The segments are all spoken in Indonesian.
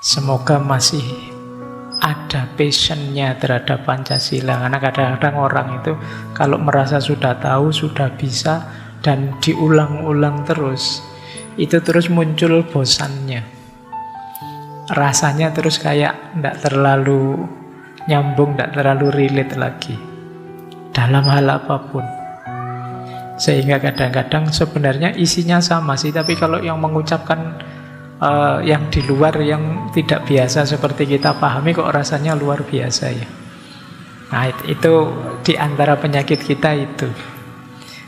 Semoga masih ada passionnya terhadap Pancasila. Karena kadang-kadang orang itu kalau merasa sudah tahu, sudah bisa, dan diulang-ulang terus, itu terus muncul bosannya. Rasanya terus kayak tidak terlalu nyambung, tidak terlalu relate lagi dalam hal apapun. Sehingga kadang-kadang sebenarnya isinya sama sih, tapi kalau yang mengucapkan yang di luar, yang tidak biasa seperti kita pahami, kok rasanya luar biasa ya. Nah itu di antara penyakit kita itu.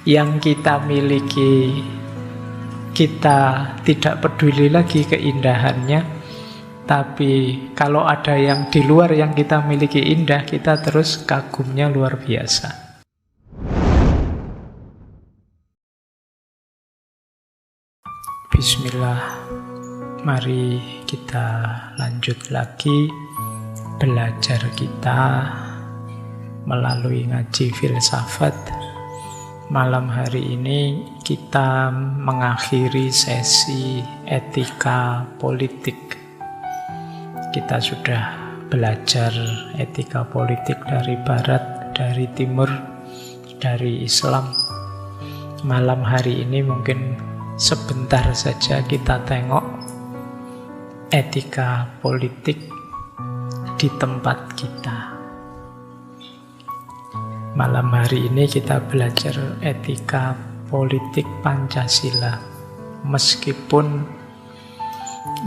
Yang kita miliki, kita tidak peduli lagi keindahannya. Tapi kalau ada yang di luar yang kita miliki indah, kita terus kagumnya luar biasa. Bismillah, mari kita lanjut lagi belajar kita melalui ngaji filsafat. Malam hari ini kita mengakhiri sesi etika politik. Kita sudah belajar etika politik dari barat, dari timur, dari Islam. Malam hari ini mungkin sebentar saja kita tengok etika politik di tempat kita. Malam hari ini kita belajar etika politik Pancasila. Meskipun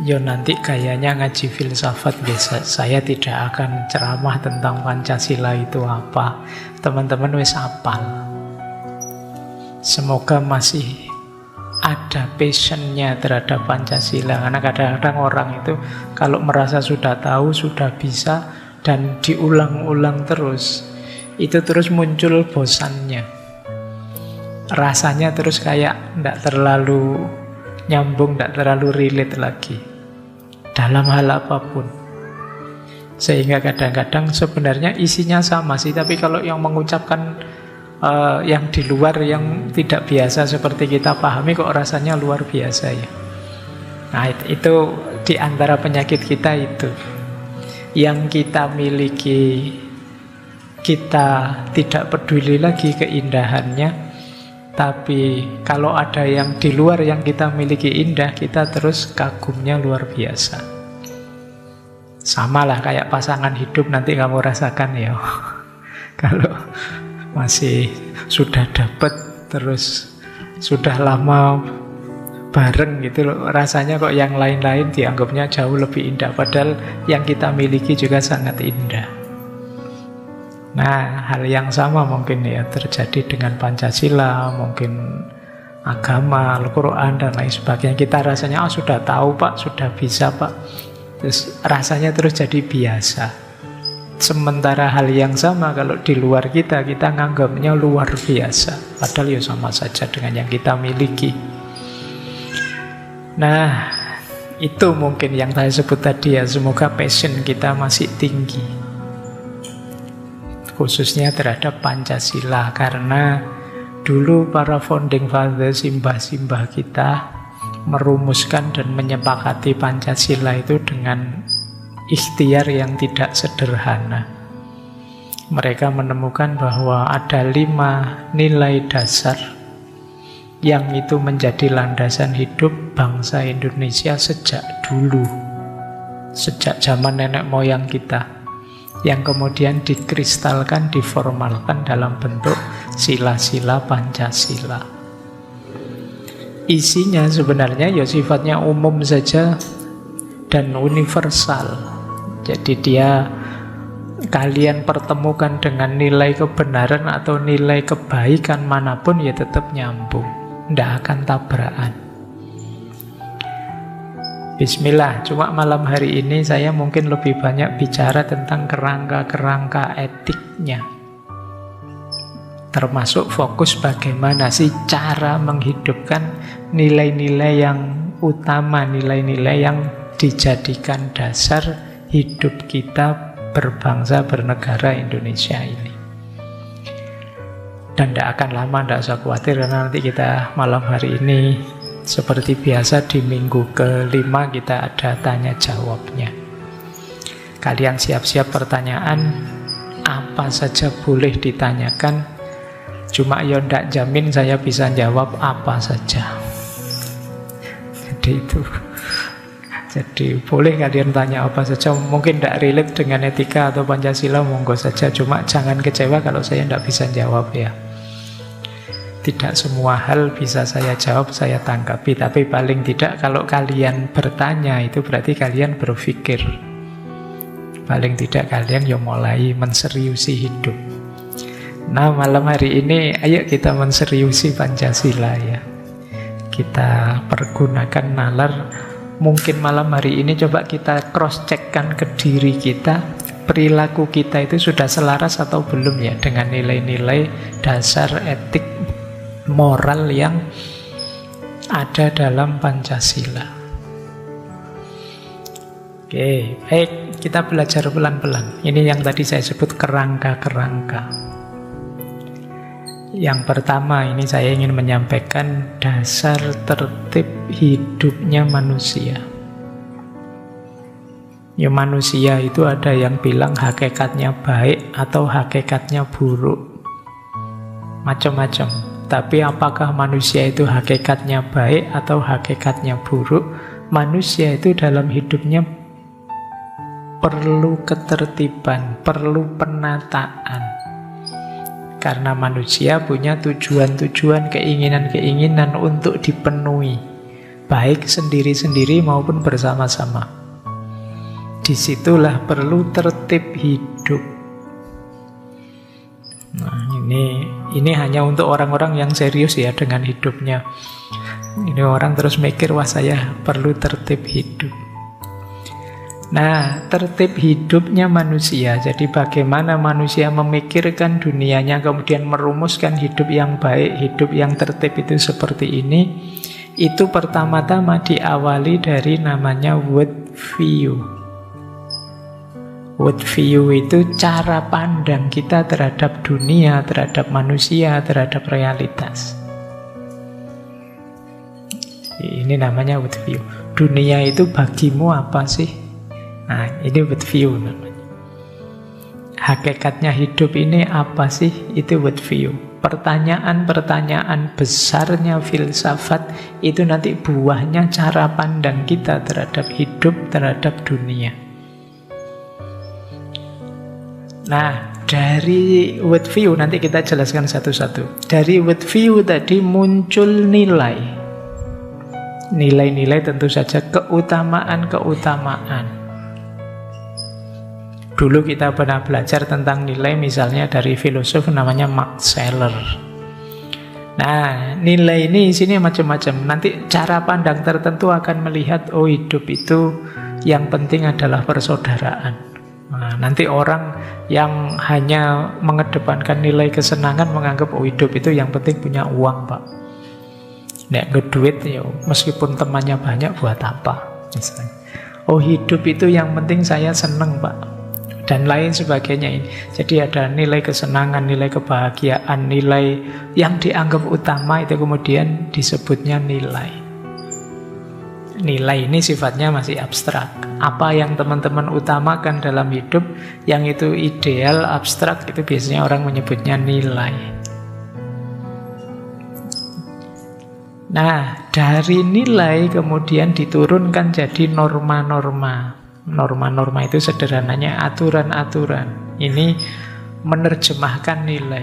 nanti kayaknya ngaji filsafat biasa, saya tidak akan ceramah tentang Pancasila itu apa. Teman-teman wis hafal. Semoga masih ada passionnya terhadap Pancasila. Karena kadang-kadang orang itu kalau merasa sudah tahu, sudah bisa, dan diulang-ulang terus, itu terus muncul bosannya. Rasanya terus kayak tidak terlalu nyambung, tidak terlalu relate lagi dalam hal apapun. Sehingga kadang-kadang sebenarnya isinya sama sih, tapi kalau yang mengucapkan yang di luar, yang tidak biasa seperti kita pahami, kok rasanya luar biasa ya. Nah itu di antara penyakit kita itu. Yang kita miliki, kita tidak peduli lagi keindahannya. Tapi kalau ada yang di luar yang kita miliki indah, kita terus kagumnya luar biasa. Sama lah kayak pasangan hidup, nanti kamu rasakan ya. Kalau masih sudah dapat, terus sudah lama bareng gitu loh, rasanya kok yang lain-lain dianggapnya jauh lebih indah, padahal yang kita miliki juga sangat indah. Nah, hal yang sama mungkin ya terjadi dengan Pancasila, mungkin agama, Al-Quran dan lain sebagainya. Kita rasanya sudah tahu Pak, sudah bisa Pak, terus rasanya terus jadi biasa. Sementara hal yang sama kalau di luar kita nganggapnya luar biasa, padahal ya sama saja dengan yang kita miliki. Nah, itu mungkin yang saya sebut tadi ya, semoga passion kita masih tinggi, khususnya terhadap Pancasila. Karena dulu para founding fathers, simbah-simbah kita merumuskan dan menyepakati Pancasila itu dengan ikhtiar yang tidak sederhana. Mereka menemukan bahwa ada 5 nilai dasar yang itu menjadi landasan hidup bangsa Indonesia sejak dulu, sejak zaman nenek moyang kita, yang kemudian dikristalkan, diformalkan dalam bentuk sila-sila Pancasila. Isinya sebenarnya ya sifatnya umum saja dan universal. Jadi dia kalian pertemukan dengan nilai kebenaran atau nilai kebaikan manapun ya tetap nyambung, tidak akan tabrakan. Bismillah, cuma malam hari ini saya mungkin lebih banyak bicara tentang kerangka-kerangka etiknya, termasuk fokus bagaimana sih cara menghidupkan nilai-nilai yang utama, nilai-nilai yang dijadikan dasar hidup kita berbangsa bernegara Indonesia ini. Dan tidak akan lama, tidak usah khawatir, karena nanti kita malam hari ini Seperti biasa di minggu kelima kita ada tanya jawabnya. Kalian siap-siap pertanyaan, apa saja boleh ditanyakan. Cuma ya ndak jamin saya bisa jawab apa saja. Jadi boleh kalian tanya apa saja. Mungkin ndak relate dengan etika atau Pancasila, monggo saja. Cuma jangan kecewa kalau saya ndak bisa jawab ya. Tidak semua hal bisa saya jawab, saya tanggapi. Tapi paling tidak kalau kalian bertanya, itu berarti kalian berpikir. Paling tidak kalian ya mulai menseriusi hidup. Nah, malam hari ini ayo kita menseriusi Pancasila ya. Kita pergunakan nalar. Mungkin malam hari ini coba kita cross-checkkan ke diri kita. Perilaku kita itu sudah selaras atau belum ya dengan nilai-nilai dasar etik moral yang ada dalam Pancasila. Oke, baik. Kita belajar pelan-pelan. Ini yang tadi saya sebut kerangka-kerangka. Yang pertama, ini saya ingin menyampaikan dasar tertib hidupnya manusia. Ya, manusia itu ada yang bilang hakikatnya baik atau hakikatnya buruk. Macam-macam. Tapi apakah manusia itu hakikatnya baik atau hakikatnya buruk? Manusia itu dalam hidupnya perlu ketertiban, perlu penataan. Karena manusia punya tujuan-tujuan, keinginan-keinginan untuk dipenuhi, baik sendiri-sendiri maupun bersama-sama. Disitulah perlu tertib hidup. Nah, ini hanya untuk orang-orang yang serius ya dengan hidupnya. Ini orang terus mikir, wah saya perlu tertib hidup. Nah, tertib hidupnya manusia. Jadi bagaimana manusia memikirkan dunianya, kemudian merumuskan hidup yang baik, hidup yang tertib itu seperti ini. Itu pertama-tama diawali dari namanya world view. World view itu cara pandang kita terhadap dunia, terhadap manusia, terhadap realitas. Ini namanya world view. Dunia itu bagimu apa sih? Nah, ini world view namanya. Hakikatnya hidup ini apa sih? Itu world view. Pertanyaan-pertanyaan besarnya filsafat itu nanti buahnya cara pandang kita terhadap hidup, terhadap dunia. Nah, dari world view nanti kita jelaskan satu-satu. Dari world view tadi muncul nilai. Nilai-nilai tentu saja keutamaan-keutamaan. Dulu kita pernah belajar tentang nilai misalnya dari filosof namanya Max Scheler. Nah, nilai ini isinya macam-macam. Nanti cara pandang tertentu akan melihat, oh hidup itu yang penting adalah persaudaraan. Nah, nanti orang yang hanya mengedepankan nilai kesenangan menganggap, oh hidup itu yang penting punya uang, Pak. Nek ngeduit ya meskipun temannya banyak buat apa misalnya. Oh hidup itu yang penting saya seneng, Pak. Dan lain sebagainya ini. Jadi ada nilai kesenangan, nilai kebahagiaan, nilai yang dianggap utama itu kemudian disebutnya nilai. Nilai ini sifatnya masih abstrak. Apa yang teman-teman utamakan dalam hidup, yang itu ideal, abstrak, itu biasanya orang menyebutnya nilai. Nah, dari nilai kemudian diturunkan jadi norma-norma. Norma-norma itu sederhananya aturan-aturan. Ini menerjemahkan nilai.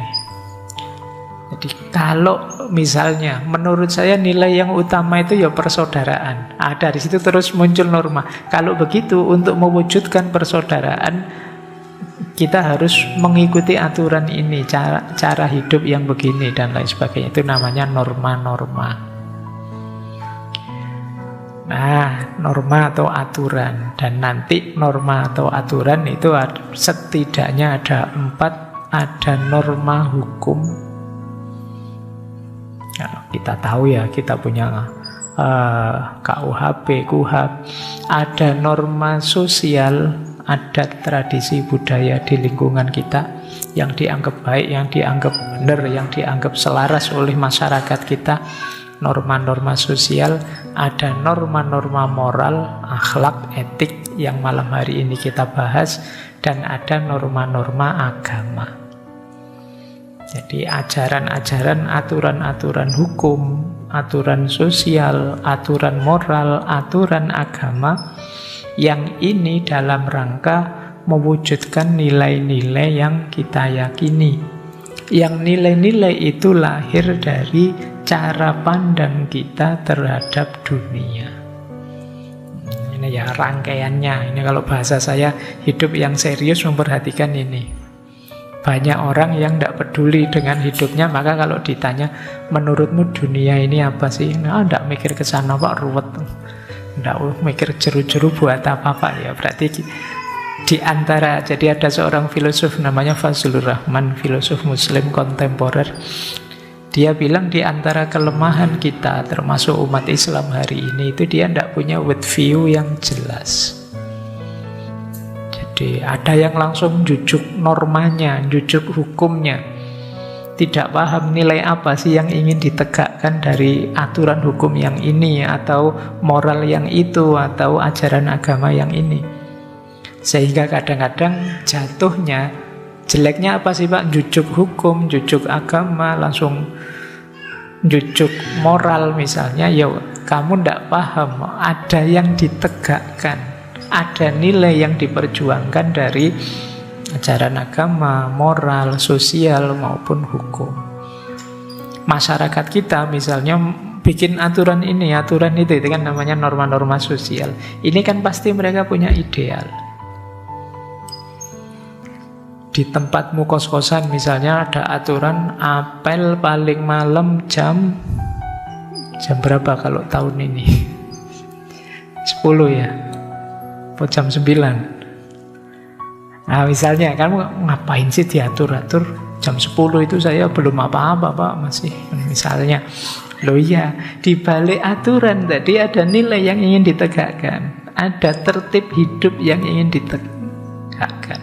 Jadi kalau misalnya menurut saya nilai yang utama itu ya persaudaraan. Dari situ terus muncul norma. Kalau begitu untuk mewujudkan persaudaraan kita harus mengikuti aturan ini, cara hidup yang begini dan lain sebagainya. Itu namanya norma-norma. Nah, norma atau aturan. Dan nanti norma atau aturan itu setidaknya ada 4. Ada norma hukum. Nah, kita tahu ya, kita punya KUHP, KUHP. Ada norma sosial, adat, tradisi, budaya di lingkungan kita yang dianggap baik, yang dianggap benar, yang dianggap selaras oleh masyarakat kita. norma-norma sosial, ada norma-norma moral, akhlak, etik yang malam hari ini kita bahas, dan ada norma-norma agama. Jadi ajaran-ajaran, aturan-aturan hukum, aturan sosial, aturan moral, aturan agama, yang ini dalam rangka mewujudkan nilai-nilai yang kita yakini. Yang nilai-nilai itu lahir dari cara pandang kita terhadap dunia. Ini ya rangkaiannya. Ini kalau bahasa saya, hidup yang serius memperhatikan ini. Banyak orang yang tidak peduli dengan hidupnya, maka kalau ditanya, menurutmu dunia ini apa sih? Nah, tidak mikir ke sana Pak, ruwet. Tidak mikir jeru-jeru buat apa Pak? Ya berarti di antara, jadi ada seorang filosof namanya Fazlur Rahman, filosof muslim kontemporer. Dia bilang di antara kelemahan kita, termasuk umat Islam hari ini, itu dia tidak punya worldview yang jelas. Jadi ada yang langsung jujuk normanya, jujuk hukumnya, tidak paham nilai apa sih yang ingin ditegakkan dari aturan hukum yang ini, atau moral yang itu, atau ajaran agama yang ini. Sehingga kadang-kadang jatuhnya, jeleknya apa sih Pak? Jujuk hukum, jujuk agama, langsung jujuk moral misalnya. Ya kamu tidak paham, ada yang ditegakkan, ada nilai yang diperjuangkan dari ajaran agama, moral, sosial, maupun hukum. Masyarakat kita misalnya bikin aturan ini, aturan itu kan namanya norma-norma sosial. Ini kan pasti mereka punya ideal. Di tempatmu kos-kosan misalnya ada aturan apel paling malam jam berapa kalau tahun ini? 10 ya? Atau jam 9? Nah misalnya, kamu ngapain sih diatur-atur? Jam 10 itu saya belum apa-apa Pak, masih misalnya. Loh iya, di balik aturan tadi ada nilai yang ingin ditegakkan, ada tertib hidup yang ingin ditegakkan.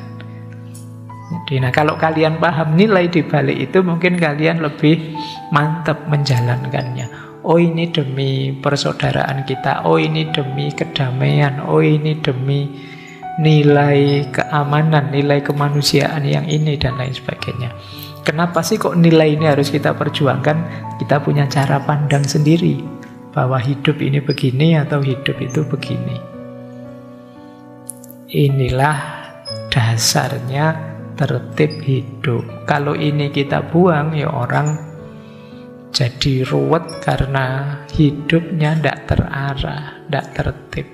Jadi, nah kalau kalian paham nilai di balik itu, mungkin kalian lebih mantap menjalankannya. Oh ini demi persaudaraan kita, oh ini demi kedamaian, oh ini demi nilai keamanan, nilai kemanusiaan yang ini, dan lain sebagainya. Kenapa sih kok nilai ini harus kita perjuangkan? Kita punya cara pandang sendiri, bahwa hidup ini begini atau hidup itu begini. Inilah dasarnya tertib hidup. Kalau ini kita buang, ya orang jadi ruwet karena hidupnya tidak terarah, tidak tertib.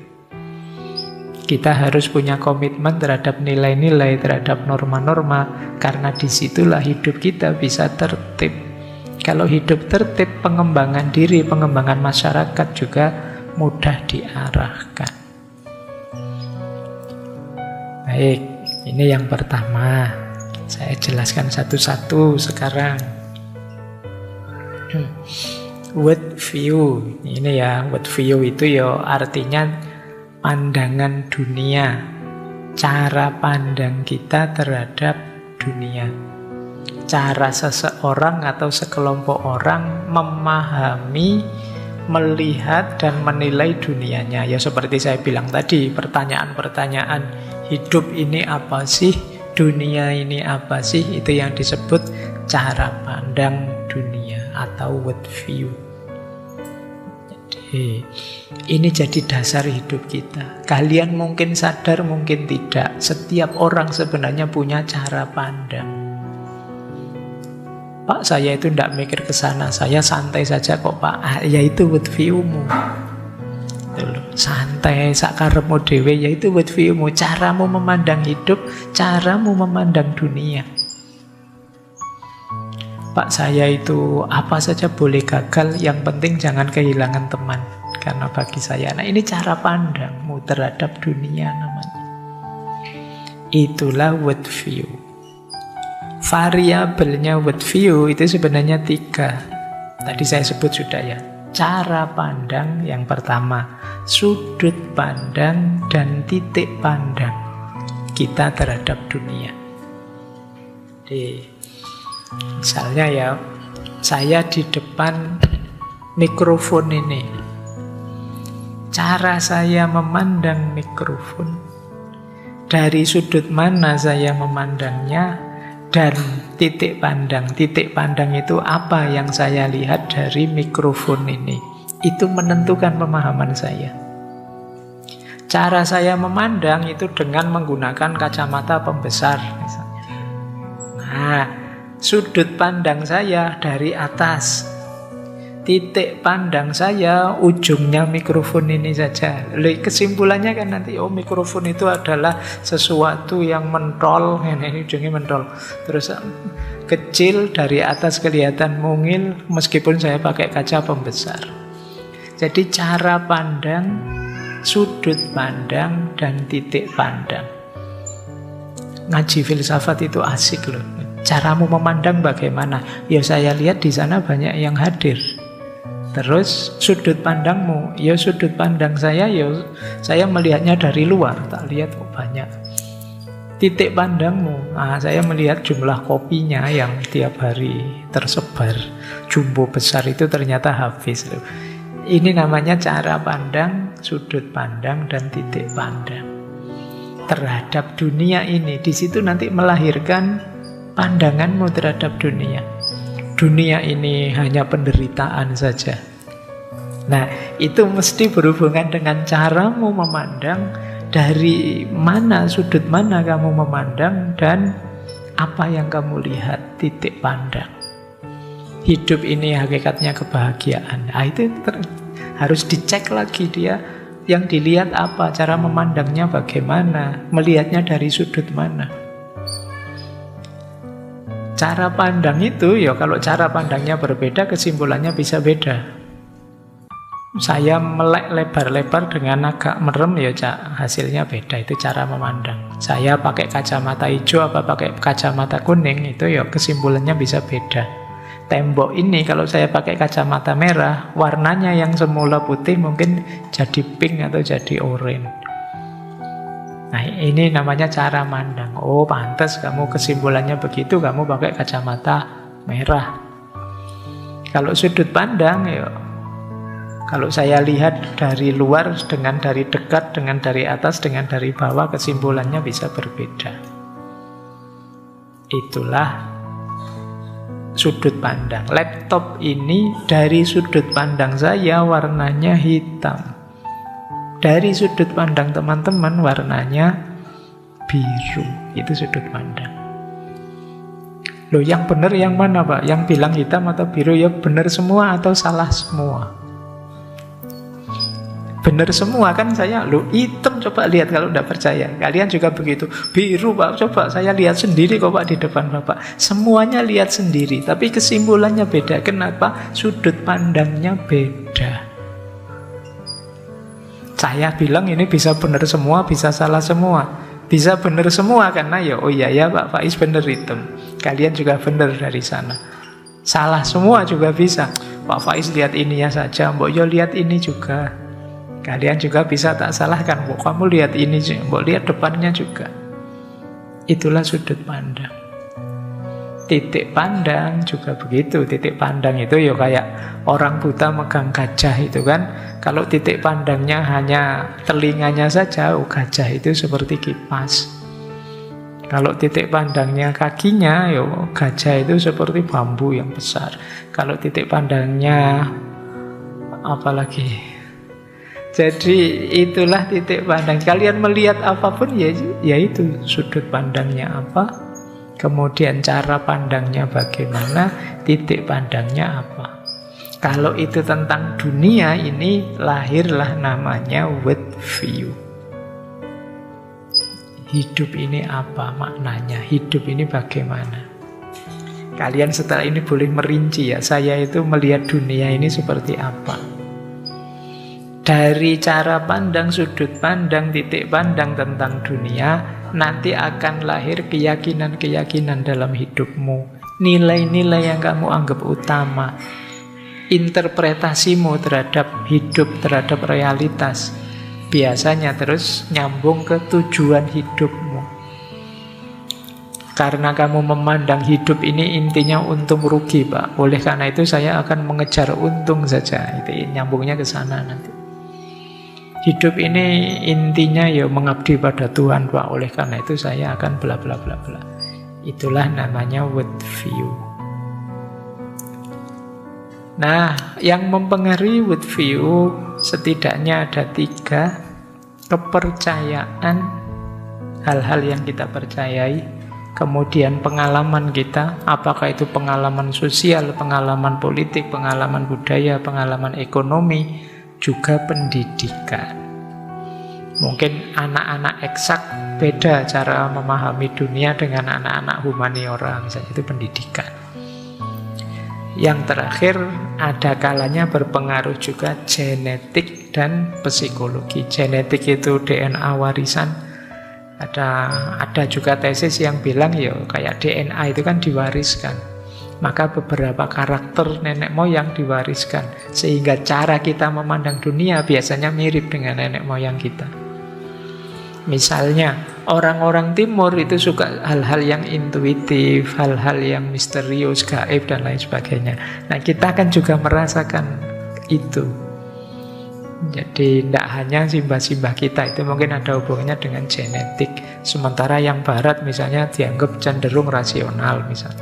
Kita harus punya komitmen terhadap nilai-nilai, terhadap norma-norma, karena disitulah hidup kita bisa tertib. Kalau hidup tertib, pengembangan diri, pengembangan masyarakat juga mudah diarahkan. Baik, ini yang pertama. Saya jelaskan satu-satu sekarang. World view. Ini ya, world view itu ya artinya pandangan dunia, cara pandang kita terhadap dunia, cara seseorang atau sekelompok orang memahami, melihat dan menilai dunianya. Ya seperti saya bilang tadi, pertanyaan-pertanyaan, hidup ini apa sih, dunia ini apa sih, itu yang disebut cara pandang dunia atau world view. Jadi ini jadi dasar hidup kita. Kalian mungkin sadar, mungkin tidak. Setiap orang sebenarnya punya cara pandang. Pak, saya itu tidak mikir ke sana, saya santai saja kok Pak. Ya itu world view-mu. Santai, sakarepmu dhewe, ya itu world view-mu. Caramu memandang hidup, caramu memandang dunia. Pak, saya itu apa saja boleh gagal, yang penting jangan kehilangan teman. Karena bagi saya, nah ini cara pandangmu terhadap dunia namanya. Itulah world view. Variabelnya world view itu sebenarnya 3. Tadi saya sebut sudah ya. Cara pandang yang pertama, sudut pandang dan titik pandang kita terhadap dunia. Jadi misalnya ya, saya di depan mikrofon ini. Cara saya memandang mikrofon, dari sudut mana saya memandangnya, dan titik pandang. Titik pandang itu apa yang saya lihat dari mikrofon ini. Itu menentukan pemahaman saya. Cara saya memandang itu dengan menggunakan kacamata pembesar misalnya. Nah, sudut pandang saya dari atas, titik pandang saya ujungnya mikrofon ini saja. Kesimpulannya kan nanti, oh mikrofon itu adalah sesuatu yang mentol, ini ujungnya mentol. Terus kecil, dari atas kelihatan mungil meskipun saya pakai kaca pembesar. Jadi cara pandang, sudut pandang, dan titik pandang. Ngaji filsafat itu asik loh. Caramu memandang bagaimana? Ya saya lihat di sana banyak yang hadir. Terus sudut pandangmu, ya sudut pandang saya, ya saya melihatnya dari luar, tak lihat kok banyak. Titik pandangmu, saya melihat jumlah kopinya yang tiap hari tersebar, jumbo besar itu ternyata habis. Ini namanya cara pandang, sudut pandang, dan titik pandang terhadap dunia ini. Di situ nanti melahirkan pandanganmu terhadap dunia. Dunia ini hanya penderitaan saja. Nah, itu mesti berhubungan dengan caramu memandang, dari mana, sudut mana kamu memandang, dan apa yang kamu lihat, titik pandang. Hidup ini hakikatnya kebahagiaan. Nah, itu harus dicek lagi dia. Yang dilihat apa, cara memandangnya bagaimana, melihatnya dari sudut mana. Cara pandang itu, ya kalau cara pandangnya berbeda, kesimpulannya bisa beda. Saya melek lebar-lebar dengan agak merem, ya hasilnya beda. Itu cara memandang. Saya pakai kacamata hijau apa pakai kacamata kuning, itu ya kesimpulannya bisa beda. Tembok ini kalau saya pakai kacamata merah, warnanya yang semula putih mungkin jadi pink atau jadi oranye. Nah, ini namanya cara mandang. Oh, pantas kamu kesimpulannya begitu, kamu pakai kacamata merah. Kalau sudut pandang, ya kalau saya lihat dari luar dengan dari dekat, dengan dari atas, dengan dari bawah, kesimpulannya bisa berbeda. Itulah sudut pandang. Laptop ini dari sudut pandang saya warnanya hitam. Dari sudut pandang teman-teman warnanya biru. Itu sudut pandang. Loh, yang benar yang mana, Pak? Yang bilang hitam atau biru? Ya benar semua atau salah semua? Benar semua kan saya. Loh, hitam coba lihat kalau tidak percaya. Kalian juga begitu. Biru, Pak, coba saya lihat sendiri kok, Pak, di depan Bapak. Semuanya lihat sendiri, tapi kesimpulannya beda. Kenapa? Sudut pandangnya beda. Saya bilang ini bisa benar semua, bisa salah semua. Bisa benar semua karena ya, oh iya ya Pak Faiz benar hitam. Kalian juga benar dari sana. Salah semua juga bisa. Pak Faiz lihat ininya saja, Mbok yo lihat ini juga. Kalian juga bisa tak salahkan. Mbok kamu lihat ini, Mbok lihat depannya juga. Itulah sudut pandang. Titik pandang juga begitu. Titik pandang itu ya kayak orang buta megang gajah itu kan. Kalau titik pandangnya hanya telinganya saja, gajah itu seperti kipas. Kalau titik pandangnya kakinya, ya gajah itu seperti bambu yang besar. Kalau titik pandangnya apalagi. Jadi itulah titik pandang. Kalian melihat apapun ya itu sudut pandangnya apa. Kemudian cara pandangnya bagaimana, titik pandangnya apa. Kalau itu tentang dunia ini, lahirlah namanya world view. Hidup ini apa maknanya? Hidup ini bagaimana? Kalian setelah ini boleh merinci ya, saya itu melihat dunia ini seperti apa. Dari cara pandang, sudut pandang, titik pandang tentang dunia, nanti akan lahir keyakinan-keyakinan dalam hidupmu. Nilai-nilai yang kamu anggap utama. Interpretasimu terhadap hidup, terhadap realitas. Biasanya terus nyambung ke tujuan hidupmu. Karena kamu memandang hidup ini intinya untung rugi, Pak. Oleh karena itu saya akan mengejar untung saja. Itu nyambungnya ke sana nanti. Hidup ini intinya ya mengabdi pada Tuhan, Pak. Oleh karena itu saya akan bla bla bla bla. Itulah namanya world view. Nah, yang mempengaruhi world view setidaknya ada 3. Kepercayaan, hal-hal yang kita percayai. Kemudian pengalaman kita, apakah itu pengalaman sosial, pengalaman politik, pengalaman budaya, pengalaman ekonomi, juga pendidikan. Mungkin anak-anak eksak beda cara memahami dunia dengan anak-anak humaniora, misalnya itu pendidikan. Yang terakhir, ada kalanya berpengaruh juga genetik dan psikologi. Genetik itu DNA warisan. Ada juga tesis yang bilang ya kayak DNA itu kan diwariskan. Maka beberapa karakter nenek moyang diwariskan. Sehingga cara kita memandang dunia biasanya mirip dengan nenek moyang kita. Misalnya, orang-orang timur itu suka hal-hal yang intuitif, hal-hal yang misterius, gaib, dan lain sebagainya. Nah, kita kan juga merasakan itu. Jadi, tidak hanya simbah-simbah kita, itu mungkin ada hubungannya dengan genetik. Sementara yang barat misalnya dianggap cenderung rasional misalnya.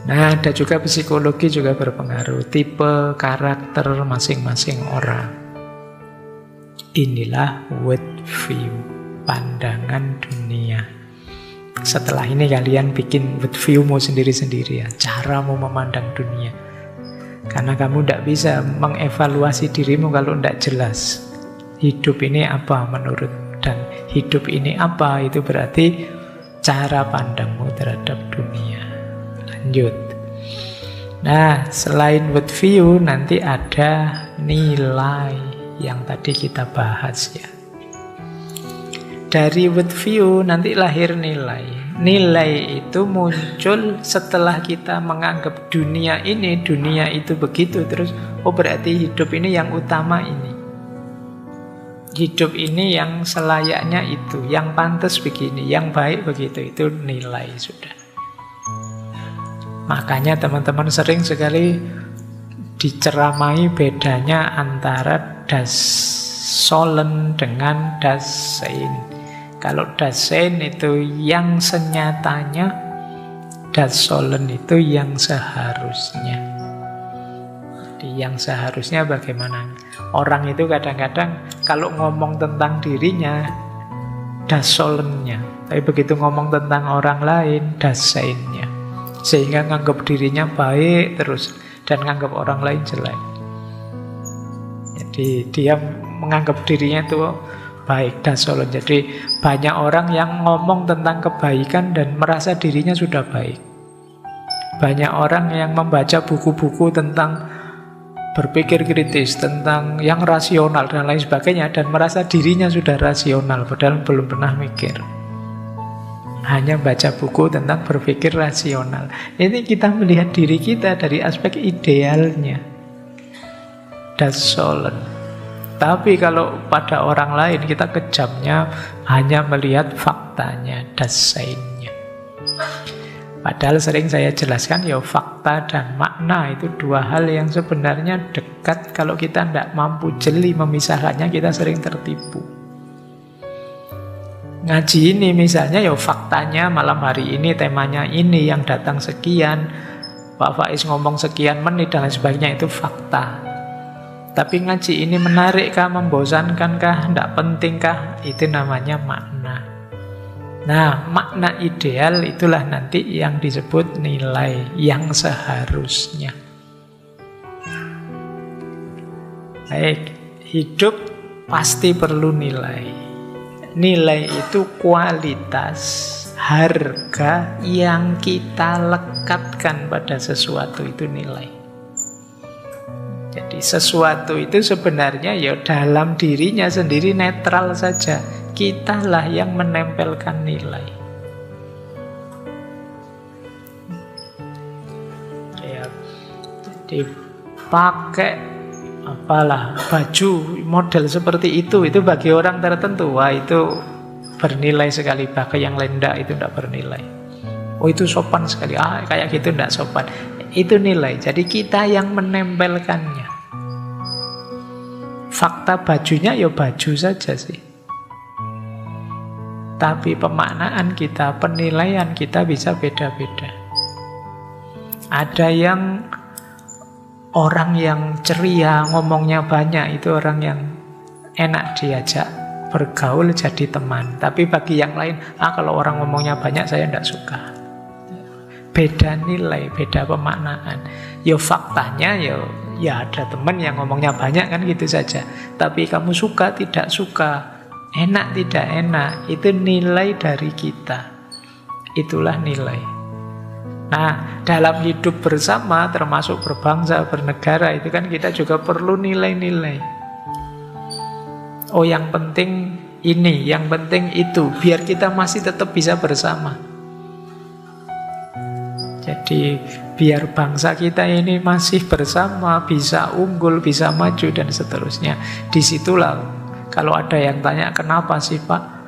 Nah, ada juga psikologi juga berpengaruh, tipe karakter masing-masing orang. Inilah world view, pandangan dunia. Setelah ini kalian bikin world view-mu sendiri-sendiri ya, caramu memandang dunia. Karena kamu tidak bisa mengevaluasi dirimu kalau tidak jelas. Hidup ini apa menurut, dan hidup ini apa, itu berarti cara pandangmu terhadap dunia. Lanjut. Nah, selain world view, nanti ada nilai yang tadi kita bahas ya. Dari world view nanti lahir nilai. Nilai itu muncul setelah kita menganggap dunia itu begitu. Terus, oh berarti hidup ini yang utama ini. Hidup ini yang selayaknya itu, yang pantas begini, yang baik begitu. Itu nilai sudah. Makanya teman-teman sering sekali diceramai bedanya antara das Sollen dengan das Sein. Kalau das Sein itu yang senyatanya, das Sollen itu yang seharusnya. Jadi yang seharusnya bagaimana? Orang itu kadang-kadang kalau ngomong tentang dirinya, das Sollennya. Tapi begitu ngomong tentang orang lain, das Seinnya. Sehingga nganggap dirinya baik terus dan nganggap orang lain jelek. Jadi dia menganggap dirinya itu baik, das Sollen. Jadi banyak orang yang ngomong tentang kebaikan dan merasa dirinya sudah baik. Banyak orang yang membaca buku-buku tentang berpikir kritis, tentang yang rasional dan lain sebagainya, dan merasa dirinya sudah rasional padahal belum pernah mikir. Hanya baca buku tentang berpikir rasional. Ini kita melihat diri kita dari aspek idealnya, das Sollen. Tapi kalau pada orang lain kita kejamnya hanya melihat faktanya, das Seinnya. Padahal sering saya jelaskan ya, fakta dan makna itu dua hal yang sebenarnya dekat. Kalau kita tidak mampu jeli memisahkannya, kita sering tertipu. Ngaji ini misalnya ya faktanya malam hari ini temanya ini, yang datang sekian, Pak Faiz ngomong sekian menit dan lain sebagainya, itu fakta. Tapi ngaji ini menarikkah, membosankankah, tidak pentingkah, itu namanya makna. Nah, makna ideal itulah nanti yang disebut nilai yang seharusnya. Baik, hidup pasti perlu nilai. Nilai itu kualitas, harga yang kita lekatkan pada sesuatu, itu nilai. Jadi sesuatu itu sebenarnya ya dalam dirinya sendiri netral saja. Kitalah yang menempelkan nilai. Ya, jadi pakai apalah baju model seperti itu bagi orang tertentu, wah itu bernilai sekali, bahkan yang lain enggak, itu enggak bernilai. Oh itu sopan sekali, kayak gitu enggak sopan. Itu nilai, jadi kita yang menempelkannya. Fakta bajunya ya baju saja sih. Tapi pemaknaan kita, penilaian kita bisa beda-beda. Ada yang orang yang ceria, ngomongnya banyak, itu orang yang enak diajak bergaul jadi teman. Tapi bagi yang lain, kalau orang ngomongnya banyak saya tidak suka. Beda nilai, beda pemaknaan. Ya faktanya ya ada teman yang ngomongnya banyak kan gitu saja. Tapi kamu suka, tidak suka, enak, tidak enak, itu nilai dari kita. Itulah nilai. Nah, dalam hidup bersama, termasuk berbangsa, bernegara, itu kan kita juga perlu nilai-nilai. Oh, yang penting ini, yang penting itu, biar kita masih tetap bisa bersama. Jadi, biar bangsa kita ini masih bersama, bisa unggul, bisa maju, dan seterusnya. Disitulah kalau ada yang tanya, kenapa sih Pak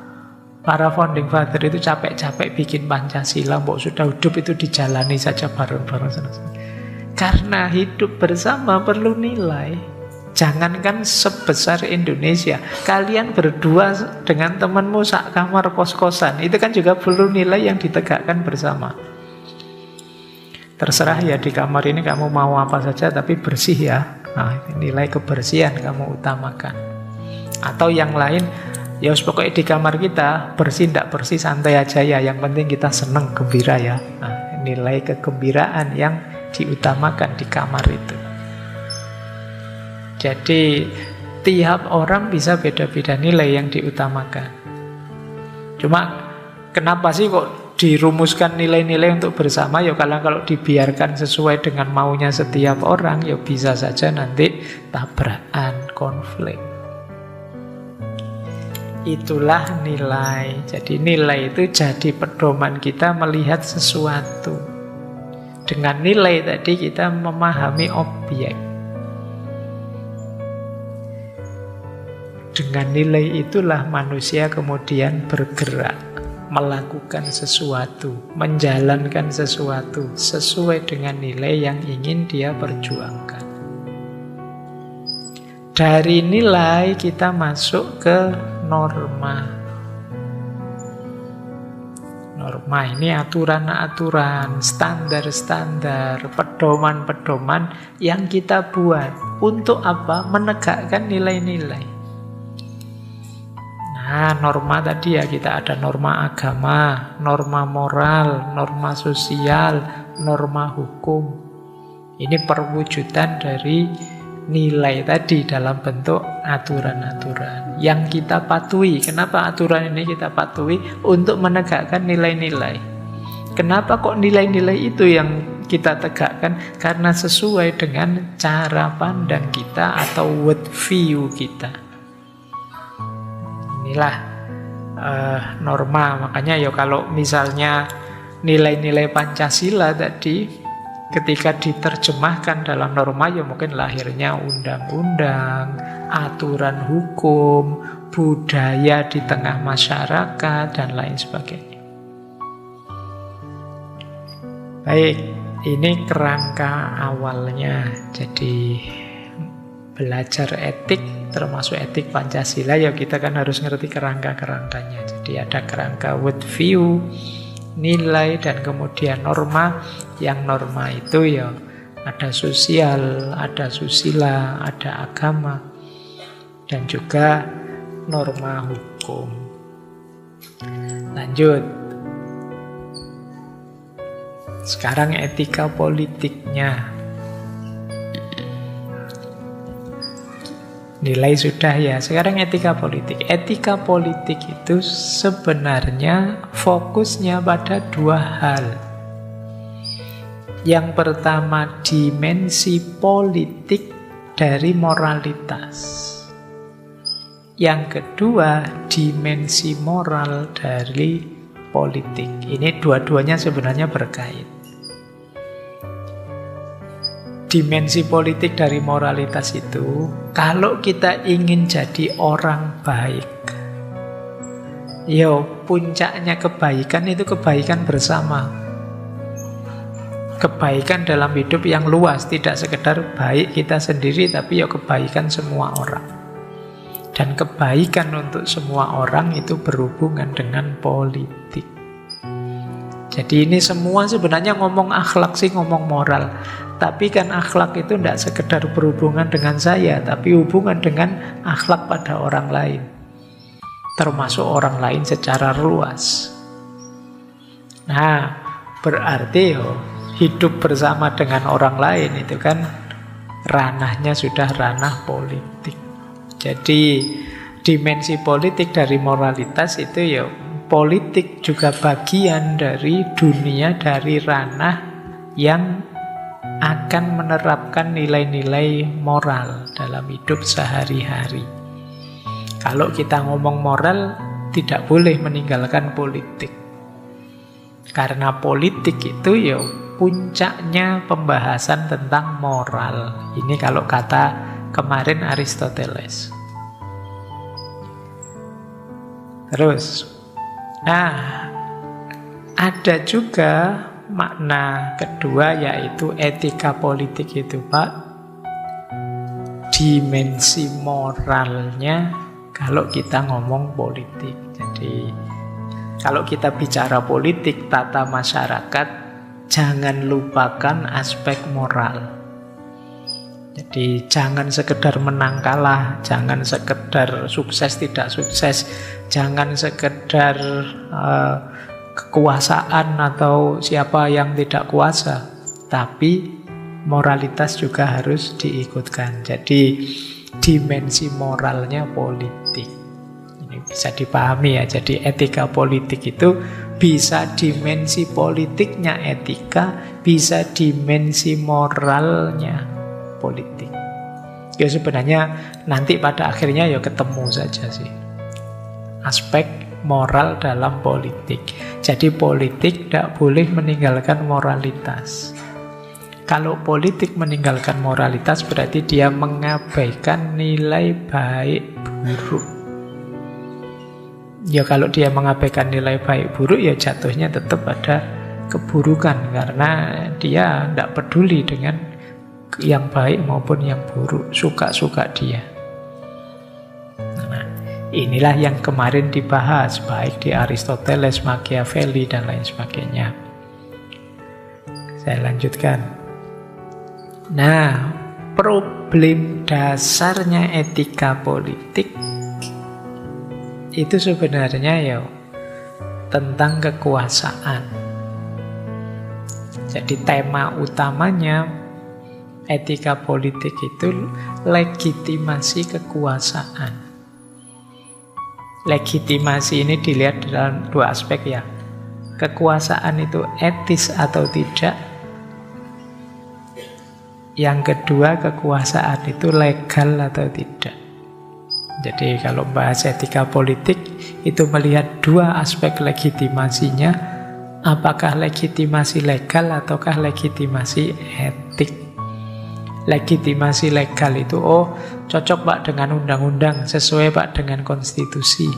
para founding father itu capek-capek bikin Pancasila, mbok sudah hidup itu dijalani saja bareng-bareng. Karena hidup bersama perlu nilai. Jangankan sebesar Indonesia, kalian berdua dengan temanmu sak kamar kos-kosan, itu kan juga perlu nilai yang ditegakkan bersama. Terserah ya di kamar ini kamu mau apa saja, tapi bersih ya. Nah, nilai kebersihan kamu utamakan. Atau yang lain, ya pokoknya di kamar kita bersih tidak bersih santai aja ya, yang penting kita senang, gembira ya. Nah, nilai kegembiraan yang diutamakan di kamar itu. Jadi tiap orang bisa beda-beda nilai yang diutamakan. Cuma kenapa sih kok dirumuskan nilai-nilai untuk bersama? Ya kalau dibiarkan sesuai dengan maunya setiap orang, ya bisa saja nanti tabrakan, konflik. Itulah nilai. Jadi nilai itu jadi pedoman kita melihat sesuatu. Dengan nilai tadi kita memahami objek. Dengan nilai itulah manusia kemudian bergerak, melakukan sesuatu, menjalankan sesuatu sesuai dengan nilai yang ingin dia perjuangkan. Dari nilai kita masuk ke norma. Norma ini aturan-aturan, standar-standar, pedoman-pedoman yang kita buat. Untuk apa? Menegakkan nilai-nilai. Nah, norma tadi ya, kita ada norma agama, norma moral, norma sosial, norma hukum. Ini perwujudan dari nilai tadi dalam bentuk aturan-aturan yang kita patuhi. Kenapa aturan ini kita patuhi? Untuk menegakkan nilai-nilai. Kenapa kok nilai-nilai itu yang kita tegakkan? Karena sesuai dengan cara pandang kita atau world view kita. Inilah norma. Makanya ya kalau misalnya nilai-nilai Pancasila tadi ketika diterjemahkan dalam norma, ya mungkin lahirnya undang-undang, aturan hukum, budaya di tengah masyarakat, dan lain sebagainya. Baik, ini kerangka awalnya. Jadi belajar etik, termasuk etik Pancasila, ya kita kan harus ngerti kerangka-kerangkanya. Jadi ada kerangka world view, nilai, dan kemudian norma. Yang norma itu ya ada sosial, ada susila, ada agama, dan juga norma hukum. Lanjut. Sekarang etika politiknya. Nilai sudah ya, sekarang etika politik. Etika politik itu sebenarnya fokusnya pada dua hal. Yang pertama, dimensi politik dari moralitas. Yang kedua, dimensi moral dari politik. Ini dua-duanya sebenarnya berkait. Dimensi politik dari moralitas itu, kalau kita ingin jadi orang baik, Yo, puncaknya kebaikan itu kebaikan bersama. Kebaikan dalam hidup yang luas, tidak sekedar baik kita sendiri, tapi ya kebaikan semua orang. Dan kebaikan untuk semua orang itu berhubungan dengan politik. Jadi ini semua sebenarnya ngomong akhlak sih, ngomong moral. Tapi kan akhlak itu tidak sekedar berhubungan dengan saya, tapi hubungan dengan akhlak pada orang lain. Termasuk orang lain secara luas. Nah, berarti hidup bersama dengan orang lain itu kan ranahnya sudah ranah politik. Jadi dimensi politik dari moralitas itu ya politik juga bagian dari dunia, dari ranah yang akan menerapkan nilai-nilai moral dalam hidup sehari-hari. Kalau kita ngomong moral, tidak boleh meninggalkan politik. Karena politik itu ya puncaknya pembahasan tentang moral. Ini kalau kata kemarin Aristoteles. Terus, ada juga makna kedua yaitu etika politik itu, Pak. Dimensi moralnya kalau kita ngomong politik. Jadi kalau kita bicara politik, tata masyarakat, jangan lupakan aspek moral. Jadi jangan sekedar menang kalah, jangan sekedar sukses tidak sukses, jangan sekedar kekuasaan atau siapa yang tidak kuasa, tapi moralitas juga harus diikutkan. Jadi dimensi moralnya politik. Ini bisa dipahami ya. Jadi etika politik itu bisa dimensi politiknya etika, bisa dimensi moralnya politik. Ya sebenarnya nanti pada akhirnya ya ketemu saja sih aspek moral dalam politik. Jadi politik tidak boleh meninggalkan moralitas. Kalau politik meninggalkan moralitas berarti dia mengabaikan nilai baik buruk. Ya kalau dia mengabaikan nilai baik buruk ya jatuhnya tetap ada keburukan. Karena dia tidak peduli dengan yang baik maupun yang buruk. Suka-suka dia. Nah, inilah yang kemarin dibahas baik di Aristoteles, Machiavelli dan lain sebagainya. Saya lanjutkan. Nah, problem dasarnya etika politik itu sebenarnya ya tentang kekuasaan. Jadi tema utamanya etika politik itu legitimasi kekuasaan. Legitimasi ini dilihat dalam dua aspek ya. Kekuasaan itu etis atau tidak. Yang kedua, kekuasaan itu legal atau tidak. Jadi kalau bahas etika politik itu melihat dua aspek legitimasinya. Apakah legitimasi legal ataukah legitimasi etik. Legitimasi legal itu cocok Pak dengan undang-undang, sesuai Pak dengan konstitusi.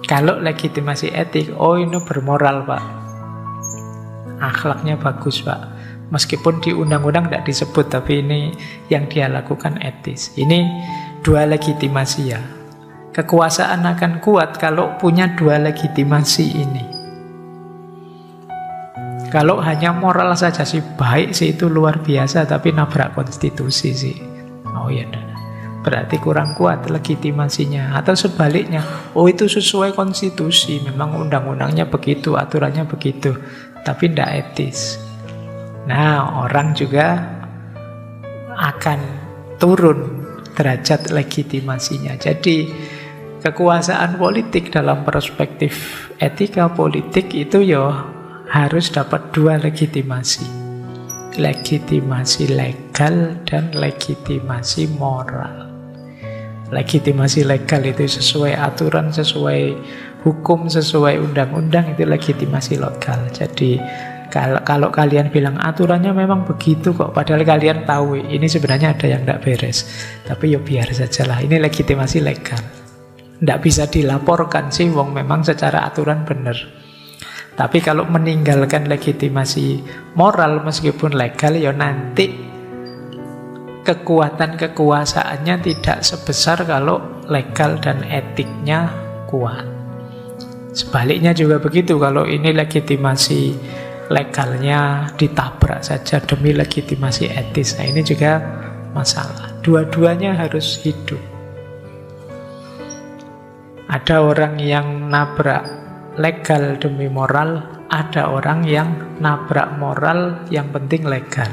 Kalau legitimasi etik, ini bermoral Pak, akhlaknya bagus Pak. Meskipun di undang-undang tidak disebut, tapi ini yang dia lakukan etis. Ini dua legitimasi ya. Kekuasaan akan kuat kalau punya dua legitimasi ini. Kalau hanya moral saja sih, baik sih itu luar biasa, tapi nabrak konstitusi sih. Berarti kurang kuat legitimasinya. Atau sebaliknya, itu sesuai konstitusi, memang undang-undangnya begitu, aturannya begitu, tapi tidak etis. Nah, orang juga akan turun derajat legitimasinya. Jadi, kekuasaan politik dalam perspektif etika politik itu ya harus dapat dua legitimasi. Legitimasi legal dan legitimasi moral. Legitimasi legal itu sesuai aturan, sesuai hukum, sesuai undang-undang, itu legitimasi legal. Jadi kalau kalian bilang aturannya memang begitu kok, padahal kalian tahu ini sebenarnya ada yang tidak beres, tapi ya biar sajalah, ini legitimasi legal. Nggak bisa dilaporkan sih, wong memang secara aturan benar. Tapi kalau meninggalkan legitimasi moral meskipun legal, ya nanti kekuatan kekuasaannya tidak sebesar kalau legal dan etiknya kuat. Sebaliknya juga begitu, kalau ini legitimasi legalnya ditabrak saja demi legitimasi etis. Nah, ini juga masalah. Dua-duanya harus hidup. Ada orang yang nabrak legal demi moral, ada orang yang nabrak moral yang penting legal.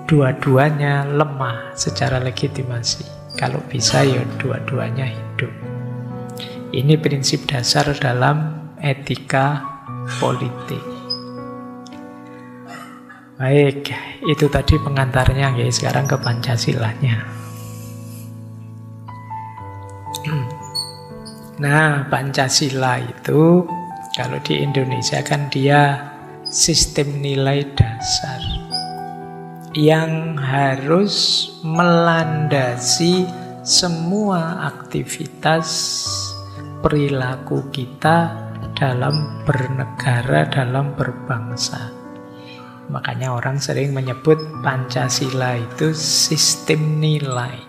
Dua-duanya lemah secara legitimasi. Kalau bisa ya dua-duanya hidup. Ini prinsip dasar dalam etika politik. Baik, itu tadi pengantarnya, guys. Sekarang ke Pancasilanya. Nah, Pancasila itu kalau di Indonesia kan dia sistem nilai dasar yang harus melandasi semua aktivitas perilaku kita dalam bernegara, dalam berbangsa. Makanya orang sering menyebut Pancasila itu sistem nilai.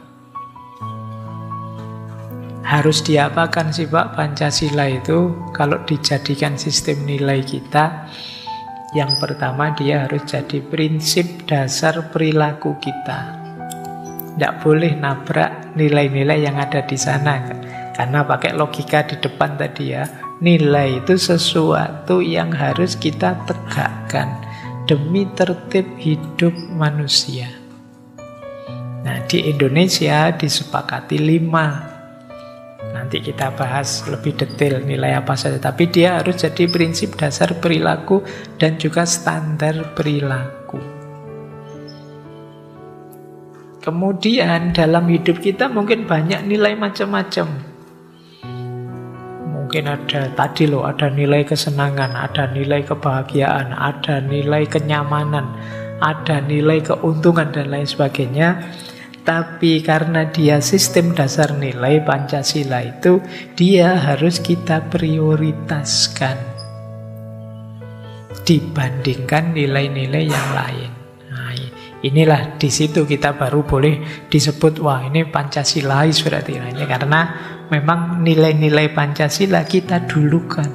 Harus diapakan sih Pak Pancasila itu kalau dijadikan sistem nilai kita? Yang pertama, dia harus jadi prinsip dasar perilaku kita. Tidak boleh nabrak nilai-nilai yang ada di sana. Karena pakai logika di depan tadi ya, nilai itu sesuatu yang harus kita tegakkan demi tertib hidup manusia. Nah, di Indonesia disepakati 5. Nanti kita bahas lebih detail nilai apa saja. Tapi dia harus jadi prinsip dasar perilaku dan juga standar perilaku. Kemudian dalam hidup kita mungkin banyak nilai macam-macam. Mungkin ada tadi loh, ada nilai kesenangan, ada nilai kebahagiaan, ada nilai kenyamanan, ada nilai keuntungan dan lain sebagainya. Tapi karena dia sistem dasar nilai Pancasila itu, dia harus kita prioritaskan dibandingkan nilai-nilai yang lain. Nah, inilah di situ kita baru boleh disebut, wah ini Pancasilais berarti. Nah, ini karena memang nilai-nilai Pancasila kita dulukan.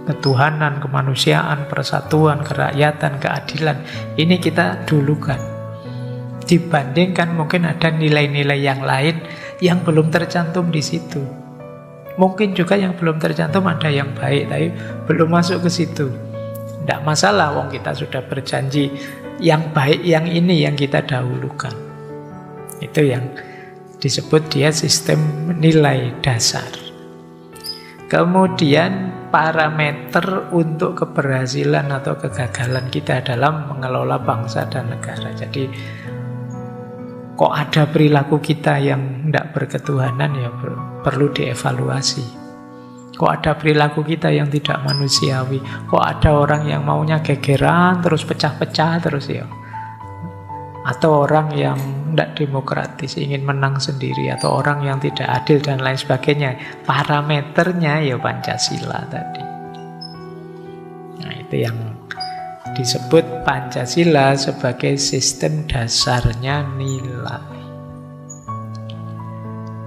Ketuhanan, kemanusiaan, persatuan, kerakyatan, keadilan. Ini kita dulukan. Dibandingkan mungkin ada nilai-nilai yang lain yang belum tercantum di situ. Mungkin juga yang belum tercantum ada yang baik, tapi belum masuk ke situ. Tidak masalah, wong kita sudah berjanji yang baik yang ini yang kita dahulukan. Itu yang disebut dia sistem nilai dasar. Kemudian parameter untuk keberhasilan atau kegagalan kita dalam mengelola bangsa dan negara. Jadi kok ada perilaku kita yang tidak berketuhanan, ya perlu dievaluasi. Kok ada perilaku kita yang tidak manusiawi, kok ada orang yang maunya gegeran terus pecah-pecah terus ya, atau orang yang tidak demokratis, ingin menang sendiri, atau orang yang tidak adil dan lain sebagainya. Parameternya ya Pancasila tadi. Nah, itu yang disebut Pancasila sebagai sistem dasarnya nilai.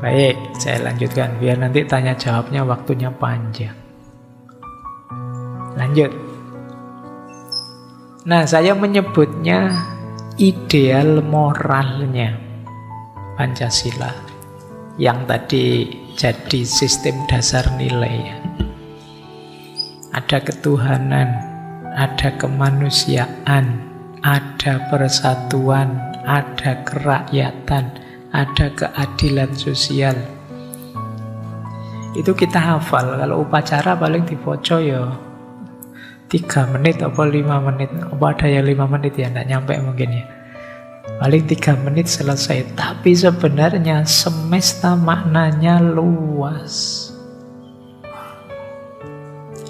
Baik, saya lanjutkan biar nanti tanya jawabnya waktunya panjang. Lanjut. Nah, saya menyebutnya ideal moralnya Pancasila yang tadi jadi sistem dasar nilai. Ada ketuhanan, ada kemanusiaan, ada persatuan, ada kerakyatan, ada keadilan sosial. Itu kita hafal. Kalau upacara paling dipoco ya 3 menit atau 5 menit. Apa ada yang 5 menit ya, tidak nyampe mungkin ya. Paling 3 menit selesai. Tapi sebenarnya semesta maknanya luas.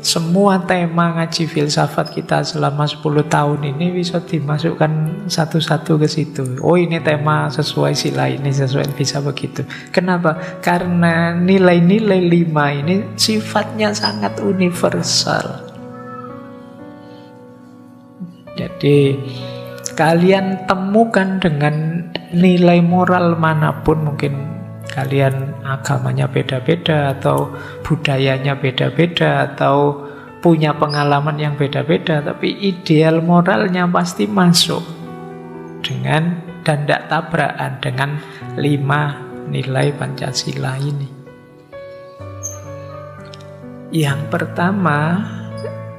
Semua tema ngaji filsafat kita selama 10 tahun ini bisa dimasukkan satu-satu ke situ. Oh, ini tema sesuai sila ini, sesuai bisa begitu. Kenapa? Karena nilai-nilai 5 ini sifatnya sangat universal. Jadi kalian temukan dengan nilai moral manapun, mungkin kalian agamanya beda-beda atau budayanya beda-beda atau punya pengalaman yang beda-beda, tapi ideal moralnya pasti masuk dengan dan tidak tabrakan dengan 5 nilai Pancasila ini. Yang pertama,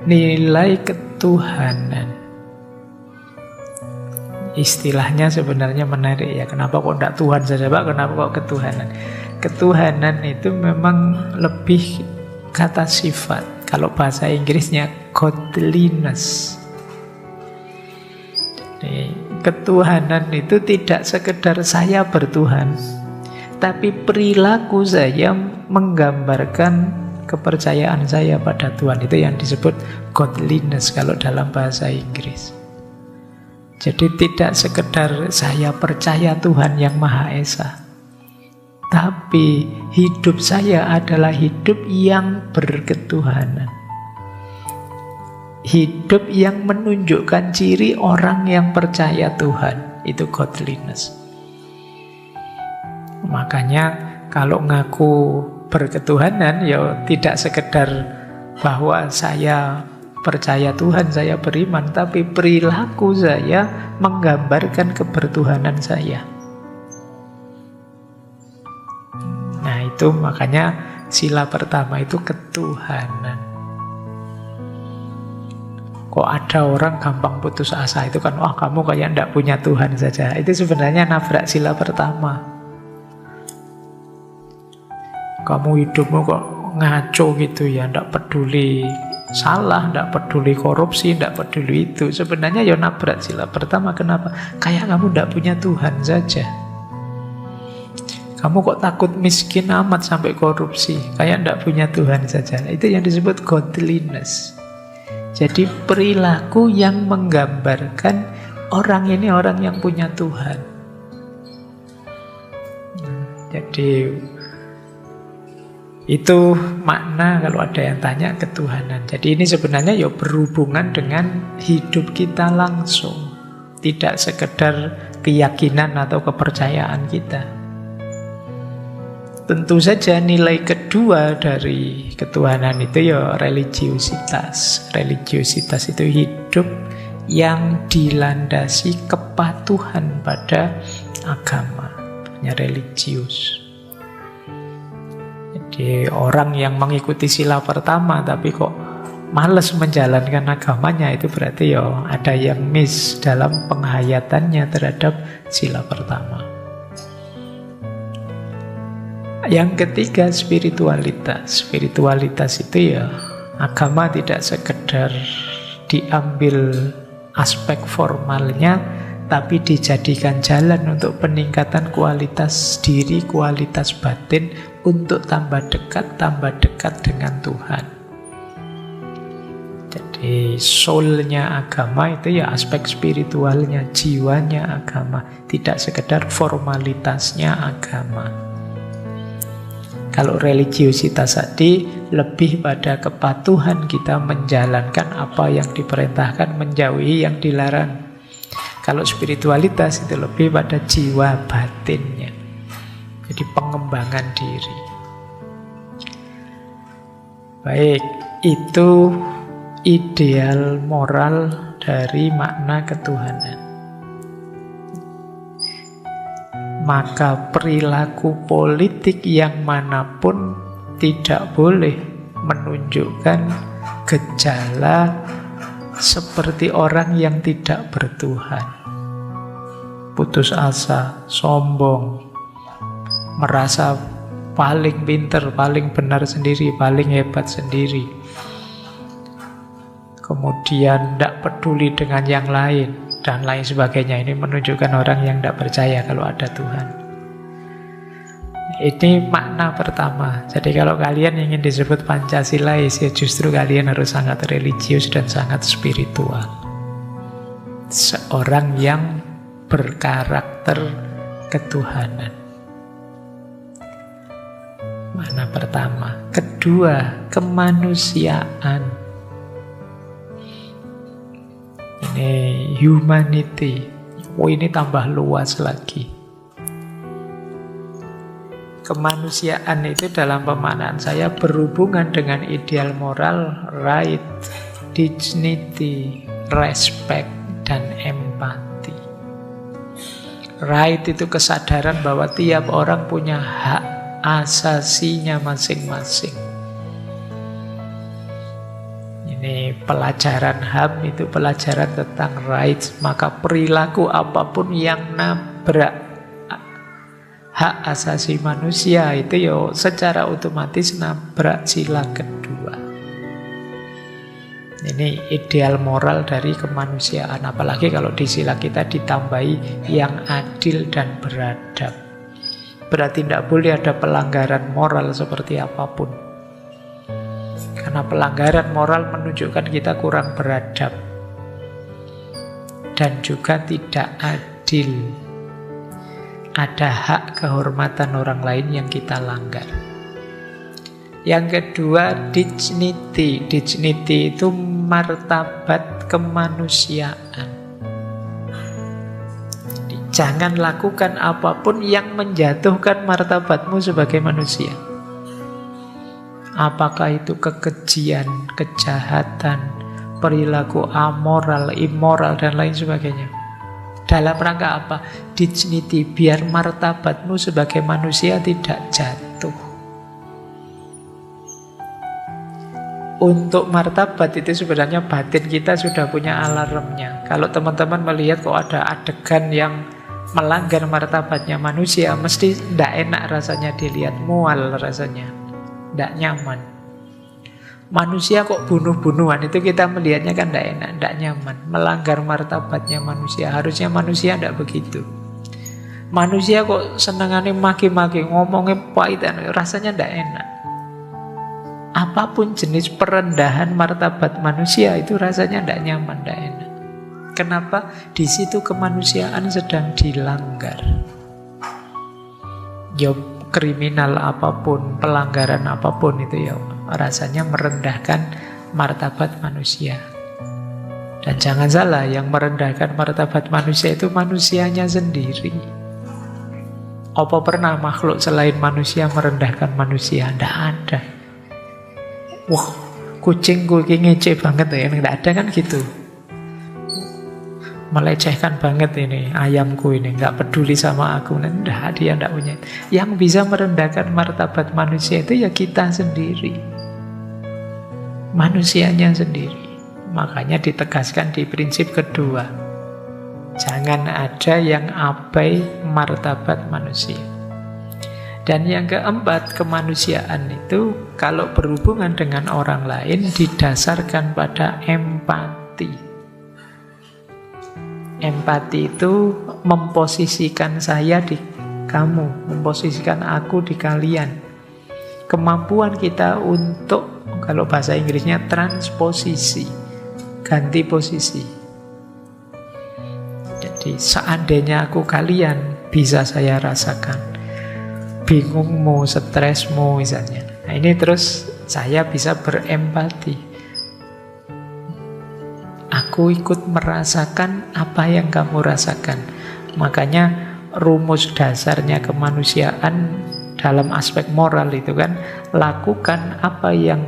nilai ketuhanan. Istilahnya sebenarnya menarik ya. Kenapa kok tidak Tuhan saja Pak? Kenapa kok ketuhanan? Ketuhanan itu memang lebih kata sifat. Kalau bahasa Inggrisnya godliness. Jadi, ketuhanan itu tidak sekedar saya bertuhan, tapi perilaku saya menggambarkan kepercayaan saya pada Tuhan. Itu yang disebut godliness kalau dalam bahasa Inggris. Jadi tidak sekedar saya percaya Tuhan yang Maha Esa, tapi hidup saya adalah hidup yang berketuhanan. Hidup yang menunjukkan ciri orang yang percaya Tuhan. Itu godliness. Makanya kalau ngaku berketuhanan, ya tidak sekedar bahwa saya percaya Tuhan, saya beriman, tapi perilaku saya menggambarkan kebertuhanan saya. Nah, itu makanya sila pertama itu ketuhanan. Kok ada orang gampang putus asa, itu kan, wah kamu kayak tidak punya Tuhan saja. Itu sebenarnya nabrak sila pertama. Kamu hidupmu kok ngaco gitu ya, tidak peduli salah, tidak peduli korupsi, tidak peduli itu. Sebenarnya ya nabrak sila pertama. Kenapa? Kayak kamu tidak punya Tuhan saja. Kamu kok takut miskin amat sampai korupsi, kayak tidak punya Tuhan saja. Itu yang disebut godliness. Jadi perilaku yang menggambarkan orang ini orang yang punya Tuhan. Jadi itu makna kalau ada yang tanya ketuhanan. Jadi ini sebenarnya ya berhubungan dengan hidup kita langsung, tidak sekedar keyakinan atau kepercayaan kita. Tentu saja nilai kedua dari ketuhanan itu ya religiusitas. Religiusitas itu hidup yang dilandasi kepatuhan pada agama, punya religius. Jadi orang yang mengikuti sila pertama tapi kok males menjalankan agamanya, itu berarti ya ada yang miss dalam penghayatannya terhadap sila pertama. Yang ketiga, spiritualitas. Spiritualitas itu ya agama tidak sekedar diambil aspek formalnya, tapi dijadikan jalan untuk peningkatan kualitas diri, kualitas batin, untuk tambah dekat dengan Tuhan. Jadi soulnya agama itu ya aspek spiritualnya, jiwanya agama, tidak sekedar formalitasnya agama. Kalau religiusitas tadi lebih pada kepatuhan kita menjalankan apa yang diperintahkan, menjauhi yang dilarang. Kalau spiritualitas itu lebih pada jiwa batinnya. Jadi pengembangan diri. Baik, itu ideal moral dari makna ketuhanan. Maka perilaku politik yang manapun tidak boleh menunjukkan gejala seperti orang yang tidak bertuhan. Putus asa, sombong, merasa paling pinter, paling benar sendiri, paling hebat sendiri. Kemudian tidak peduli dengan yang lain, dan lain sebagainya. Ini menunjukkan orang yang tidak percaya kalau ada Tuhan. Ini makna pertama. Jadi kalau kalian ingin disebut Pancasilais, ya justru kalian harus sangat religius dan sangat spiritual. Seorang yang berkarakter ketuhanan. Makna pertama. Kedua, kemanusiaan. Ini humanity. Oh, ini tambah luas lagi. Kemanusiaan itu dalam pemaknaan saya berhubungan dengan ideal moral, right, dignity, respect, dan empati. Right itu kesadaran bahwa tiap orang punya hak asasinya masing-masing. Ini pelajaran HAM itu pelajaran tentang rights, maka perilaku apapun yang nabrak hak asasi manusia itu ya secara otomatis nabrak sila kedua. Ini ideal moral dari kemanusiaan. Apalagi kalau di sila kita ditambahi yang adil dan beradab. Berarti tidak boleh ada pelanggaran moral seperti apapun. Karena pelanggaran moral menunjukkan kita kurang beradab. Dan juga tidak adil. Ada hak kehormatan orang lain yang kita langgar. Yang kedua, dignity. Dignity itu martabat kemanusiaan. Jadi, jangan lakukan apapun yang menjatuhkan martabatmu sebagai manusia. Apakah itu kekejian, kejahatan, perilaku amoral, immoral, dan lain sebagainya. Dalam rangka apa? Dignity, biar martabatmu sebagai manusia tidak jatuh. Untuk martabat itu sebenarnya batin kita sudah punya alarmnya. Kalau teman-teman melihat kok ada adegan yang melanggar martabatnya manusia, mesti tidak enak rasanya dilihat, mual rasanya, tidak nyaman. Manusia kok bunuh-bunuhan, itu kita melihatnya kan tidak enak, tidak nyaman. Melanggar martabatnya manusia. Harusnya manusia tidak begitu. Manusia kok senangannya maki-maki, ngomongnya pahit, rasanya tidak enak. Apapun jenis perendahan martabat manusia itu rasanya tidak nyaman, tidak enak. Kenapa? Di situ kemanusiaan sedang dilanggar. Ya kriminal apapun, pelanggaran apapun itu ya rasanya merendahkan martabat manusia. Dan jangan salah, yang merendahkan martabat manusia itu manusianya sendiri. Apa pernah makhluk selain manusia merendahkan manusia? Tidak ada. Wah, kucingku ini ngece banget ya, tidak ada kan gitu. Melecehkan banget ini ayamku ini, nggak peduli sama aku. Tidak, dia tidak punya. Yang bisa merendahkan martabat manusia itu ya kita sendiri. Manusianya sendiri. Makanya ditegaskan di prinsip kedua, jangan ada yang abai martabat manusia. Dan yang keempat, kemanusiaan itu kalau berhubungan dengan orang lain didasarkan pada empati. Empati itu memposisikan saya di kamu, memposisikan aku di kalian. Kemampuan kita untuk, kalau bahasa Inggrisnya transposisi, ganti posisi. Jadi seandainya aku kalian, bisa saya rasakan bingungmu, stresmu misalnya. Nah ini terus saya bisa berempati. Aku ikut merasakan apa yang kamu rasakan. Makanya rumus dasarnya kemanusiaan dalam aspek moral itu kan, lakukan apa yang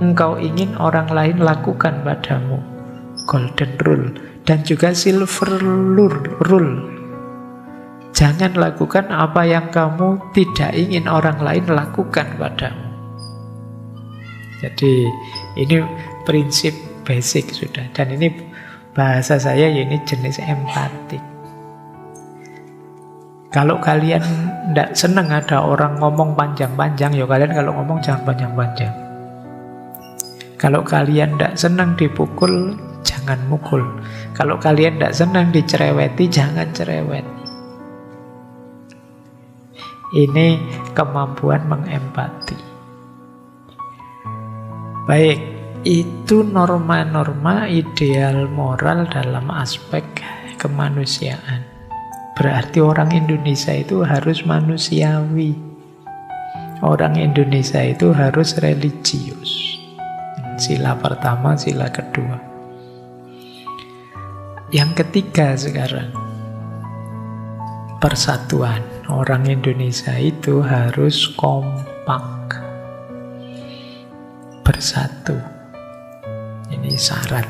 engkau ingin orang lain lakukan padamu. Golden rule. Dan juga silver rule. Jangan lakukan apa yang kamu tidak ingin orang lain lakukan padamu. Jadi ini prinsip basic sudah. Dan ini bahasa saya, ini jenis empatik. Kalau kalian tidak senang ada orang ngomong panjang-panjang, ya kalian kalau ngomong jangan panjang-panjang. Kalau kalian tidak senang dipukul, jangan mukul. Kalau kalian tidak senang dicereweti, jangan cerewet. Ini kemampuan mengempati. Baik, itu norma-norma ideal moral dalam aspek kemanusiaan. Berarti orang Indonesia itu harus manusiawi. Orang Indonesia itu harus religius. Sila pertama, sila kedua. Yang ketiga sekarang, persatuan. Orang Indonesia itu harus kompak, bersatu. Ini syarat.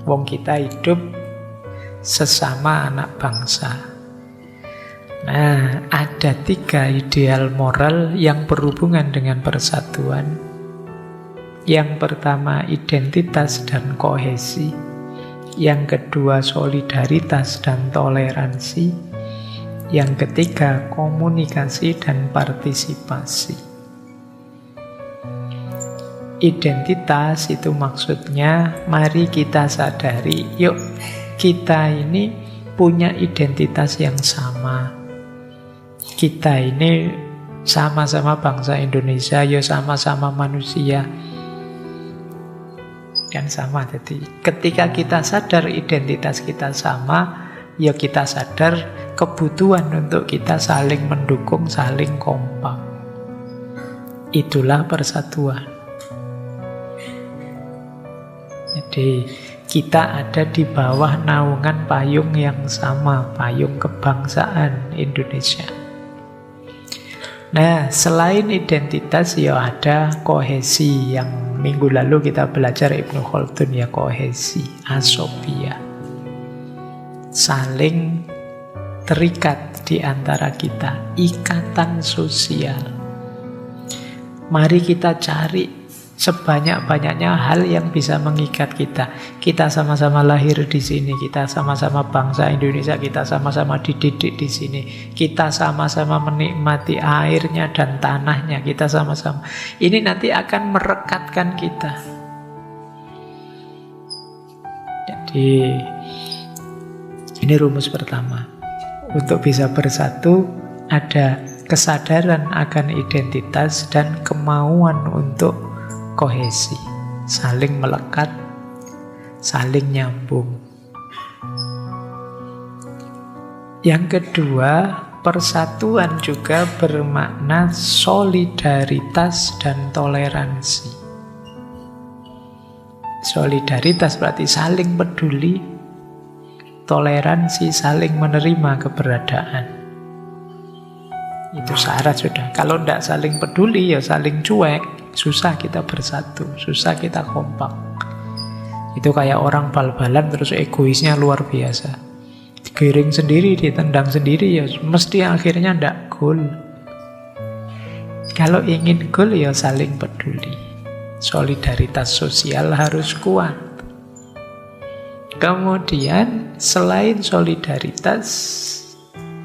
Wong kita hidup sesama anak bangsa. Nah, ada 3 ideal moral yang berhubungan dengan persatuan. Yang pertama, identitas dan kohesi. Yang kedua, solidaritas dan toleransi. Yang ketiga, komunikasi dan partisipasi. Identitas itu maksudnya, mari kita sadari, yuk kita ini punya identitas yang sama. Kita ini sama-sama bangsa Indonesia, yuk sama-sama manusia. Dan sama, jadi ketika kita sadar identitas kita sama, ya kita sadar kebutuhan untuk kita saling mendukung, saling kompak. Itulah persatuan. Jadi kita ada di bawah naungan payung yang sama, payung kebangsaan Indonesia. Nah, selain identitas ya ada kohesi. Yang minggu lalu kita belajar Ibnu Khaldun ya, kohesi, asobia. Saling terikat di antara kita, ikatan sosial. Mari kita cari sebanyak-banyaknya hal yang bisa mengikat kita. Kita sama-sama lahir di sini, kita sama-sama bangsa Indonesia, kita sama-sama dididik di sini, kita sama-sama menikmati airnya dan tanahnya, kita sama-sama. Ini nanti akan merekatkan kita. Jadi ini rumus pertama. Untuk bisa bersatu, ada kesadaran akan identitas dan kemauan untuk kohesi, saling melekat, saling nyambung. Yang kedua, persatuan juga bermakna solidaritas dan toleransi. Solidaritas berarti saling peduli, toleransi saling menerima keberadaan. Itu syarat sudah. Kalau tidak saling peduli, ya saling cuek. Susah kita bersatu, susah kita kompak. Itu kayak orang bal-balan terus egoisnya luar biasa. Digiring sendiri, ditendang sendiri, ya mesti akhirnya tidak gol. Kalau ingin gol, ya saling peduli. Solidaritas sosial harus kuat. Kemudian selain solidaritas,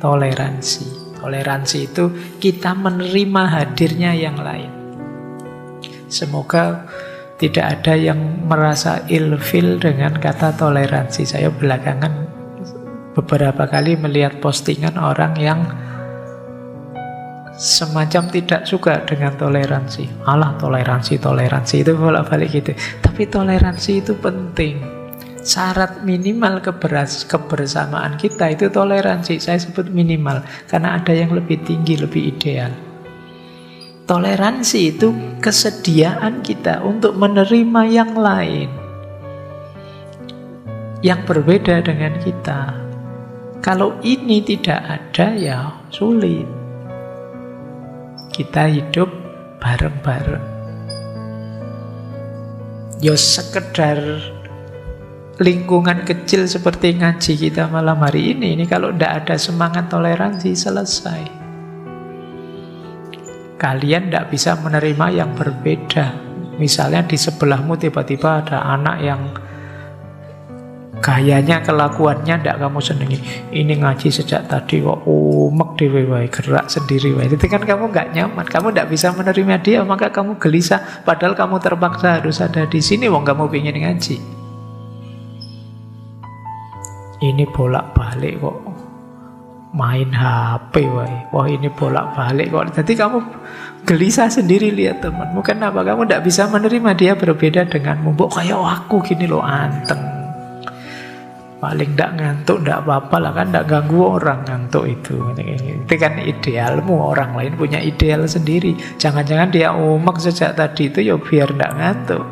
toleransi. Toleransi itu kita menerima hadirnya yang lain. Semoga tidak ada yang merasa ilfil dengan kata toleransi. Saya belakangan beberapa kali melihat postingan orang yang semacam tidak suka dengan toleransi. Alah, toleransi itu bolak-balik gitu. Tapi toleransi itu penting. Syarat minimal kebersamaan kita itu toleransi. Saya sebut minimal karena ada yang lebih tinggi, lebih ideal. Toleransi itu kesediaan kita untuk menerima yang lain, yang berbeda dengan kita. Kalau ini tidak ada, ya sulit. Kita hidup bareng-bareng. Ya sekedar lingkungan kecil seperti ngaji kita malam hari ini kalau tidak ada semangat toleransi, selesai. Kalian tidak bisa menerima yang berbeda. Misalnya di sebelahmu tiba-tiba ada anak yang gayanya, kelakuannya tidak kamu senangi. Ini ngaji sejak tadi kok umek dewe wae, gerak sendiri wae. Itu kan kamu nggak nyaman, kamu tidak bisa menerima dia, maka kamu gelisah. Padahal kamu terpaksa harus ada di sini, wong kamu ingin ngaji. Ini bolak-balik kok main HP wae. Wah ini bolak-balik kok. Jadi kamu gelisah sendiri lihat temanmu. Kenapa? Kamu tidak bisa menerima dia berbeda denganmu. Mbok kayak aku gini loh, anteng. Paling tidak ngantuk, tidak apa-apa lah kan, tidak ganggu orang ngantuk itu. Itu kan idealmu, orang lain punya ideal sendiri. Jangan-jangan dia umek sejak tadi itu ya biar tidak ngantuk.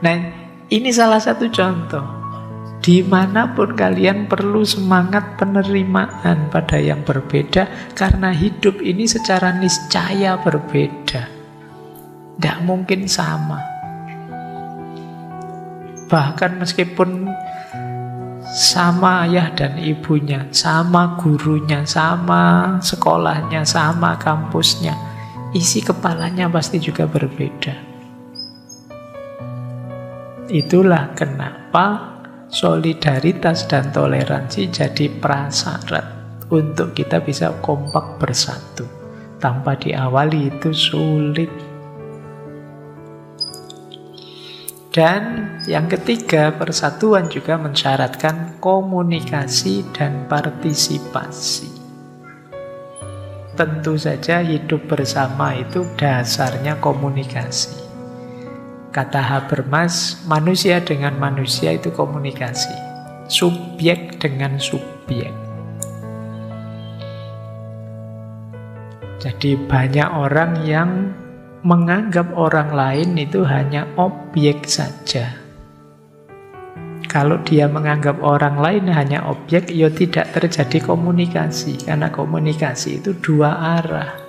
Nah, ini salah satu contoh. Dimanapun kalian perlu semangat penerimaan pada yang berbeda, karena hidup ini secara niscaya berbeda. Tidak mungkin sama. Bahkan meskipun sama ayah dan ibunya, sama gurunya, sama sekolahnya, sama kampusnya, isi kepalanya pasti juga berbeda. Itulah kenapa solidaritas dan toleransi jadi prasyarat untuk kita bisa kompak bersatu. Tanpa diawali itu sulit. Dan yang ketiga, persatuan juga mensyaratkan komunikasi dan partisipasi. Tentu saja hidup bersama itu dasarnya komunikasi. Kata Habermas, manusia dengan manusia itu komunikasi. Subjek dengan subjek. Jadi banyak orang yang menganggap orang lain itu hanya objek saja. Kalau dia menganggap orang lain hanya objek, ya tidak terjadi komunikasi. Karena komunikasi itu dua arah.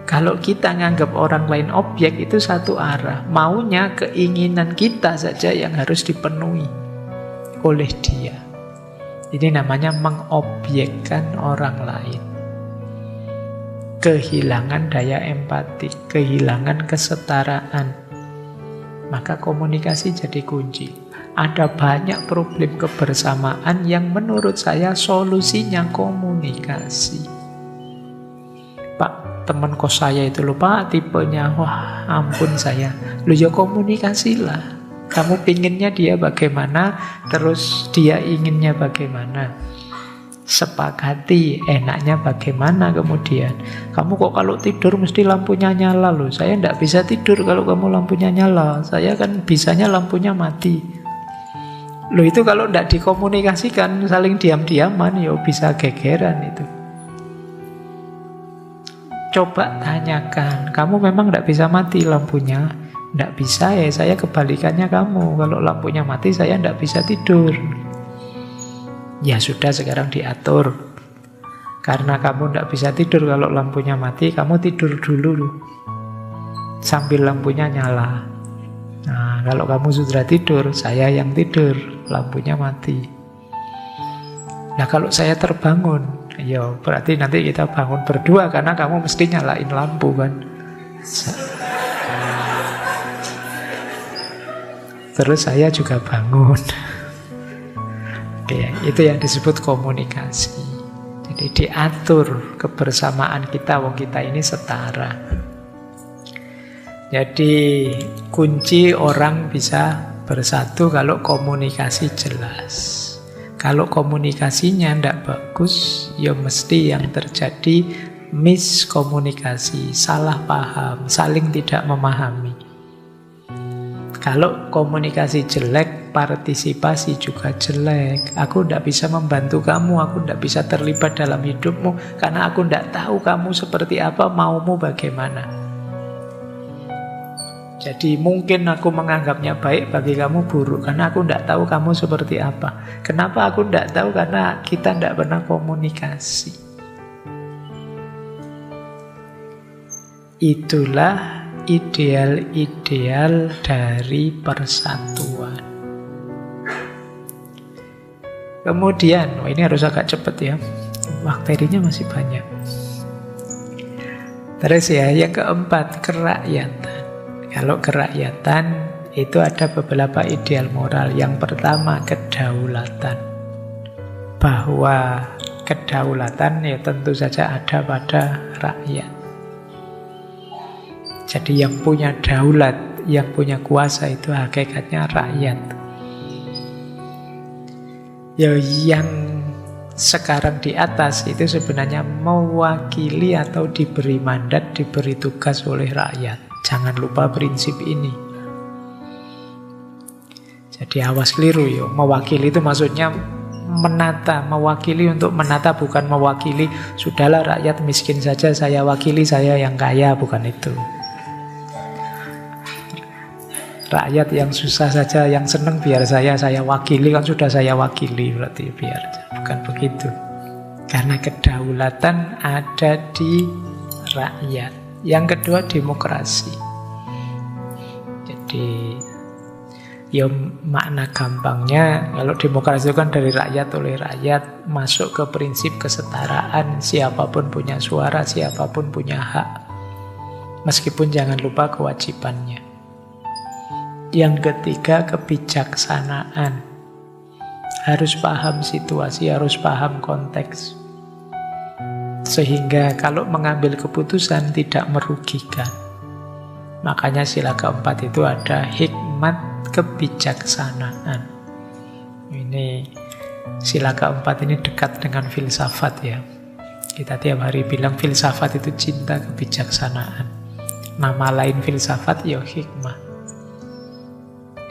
Kalau kita menganggap orang lain objek, itu satu arah. Maunya, keinginan kita saja yang harus dipenuhi oleh dia. Ini namanya mengobjekkan orang lain. Kehilangan daya empati, kehilangan kesetaraan. Maka komunikasi jadi kunci. Ada banyak problem kebersamaan yang menurut saya solusinya komunikasi. Pak, teman kos saya itu lupa tipenya, wah ampun saya. Lu ya komunikasilah. Kamu pinginnya dia bagaimana, terus dia inginnya bagaimana. Sepakati enaknya bagaimana kemudian. Kamu kok kalau tidur mesti lampunya nyala loh. Saya tidak bisa tidur kalau kamu lampunya nyala. Saya kan bisanya lampunya mati. Loh itu kalau tidak dikomunikasikan, saling diam-diaman, ya bisa gegeran itu. Coba tanyakan, kamu memang tidak bisa mati lampunya? Tidak bisa ya, saya kebalikannya kamu. Kalau lampunya mati saya tidak bisa tidur. Ya sudah, sekarang diatur. Karena kamu tidak bisa tidur kalau lampunya mati, kamu tidur dulu sambil lampunya nyala. Nah, kalau kamu sudah tidur, saya yang tidur, lampunya mati. Nah, kalau saya terbangun, ya berarti nanti kita bangun berdua, karena kamu mesti nyalain lampu kan. Terus saya juga bangun. Oke, itu yang disebut komunikasi. Jadi diatur kebersamaan kita, wong kita ini setara. Jadi kunci orang bisa bersatu kalau komunikasi jelas. Kalau komunikasinya tidak bagus, ya mesti yang terjadi miskomunikasi, salah paham, saling tidak memahami. Kalau komunikasi jelek, partisipasi juga jelek. Aku tidak bisa membantu kamu, aku tidak bisa terlibat dalam hidupmu, karena aku tidak tahu kamu seperti apa, maumu bagaimana. Jadi mungkin aku menganggapnya baik, bagi kamu buruk, karena aku tidak tahu kamu seperti apa. Kenapa aku tidak tahu? Karena kita tidak pernah komunikasi. Itulah ideal-ideal dari persatuan. Kemudian, ini harus agak cepat ya, materinya masih banyak. Terus ya, yang keempat, kerakyatan. Kalau kerakyatan itu ada beberapa ideal moral. Yang pertama, kedaulatan. Bahwa kedaulatan ya tentu saja ada pada rakyat. Jadi yang punya daulat, yang punya kuasa itu hakikatnya rakyat. Ya yang sekarang di atas itu sebenarnya mewakili atau diberi mandat, diberi tugas oleh rakyat. Jangan lupa prinsip ini. Jadi awas keliru ya. Mewakili itu maksudnya menata, mewakili untuk menata, bukan mewakili sudahlah rakyat miskin saja saya wakili, saya yang kaya, bukan itu. Rakyat yang susah saja, yang seneng biar saya wakili, kan sudah saya wakili, berarti biar, bukan begitu. Karena kedaulatan ada di rakyat. Yang kedua, demokrasi. Jadi ya makna gampangnya, kalau demokrasi itu kan dari rakyat oleh rakyat, masuk ke prinsip kesetaraan, siapapun punya suara, siapapun punya hak, meskipun jangan lupa kewajibannya. Yang ketiga, kebijaksanaan. Harus paham situasi, harus paham konteks, sehingga kalau mengambil keputusan tidak merugikan. Makanya sila keempat itu ada hikmat kebijaksanaan. Ini sila keempat ini dekat dengan filsafat ya. Kita tiap hari bilang filsafat itu cinta kebijaksanaan. Nama lain filsafat ya hikmah.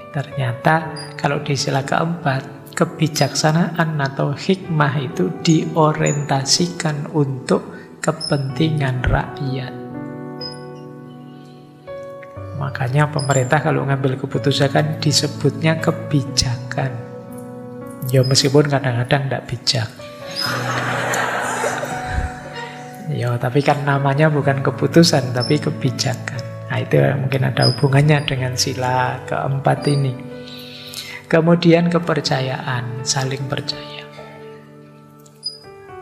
Ternyata kalau di sila keempat, kebijaksanaan atau hikmah itu diorientasikan untuk kepentingan rakyat. Makanya pemerintah kalau ngambil keputusan kan disebutnya kebijakan. Ya meskipun kadang-kadang tidak bijak. Ya tapi kan namanya bukan keputusan tapi kebijakan. Nah itu mungkin ada hubungannya dengan sila keempat ini. Kemudian kepercayaan, saling percaya.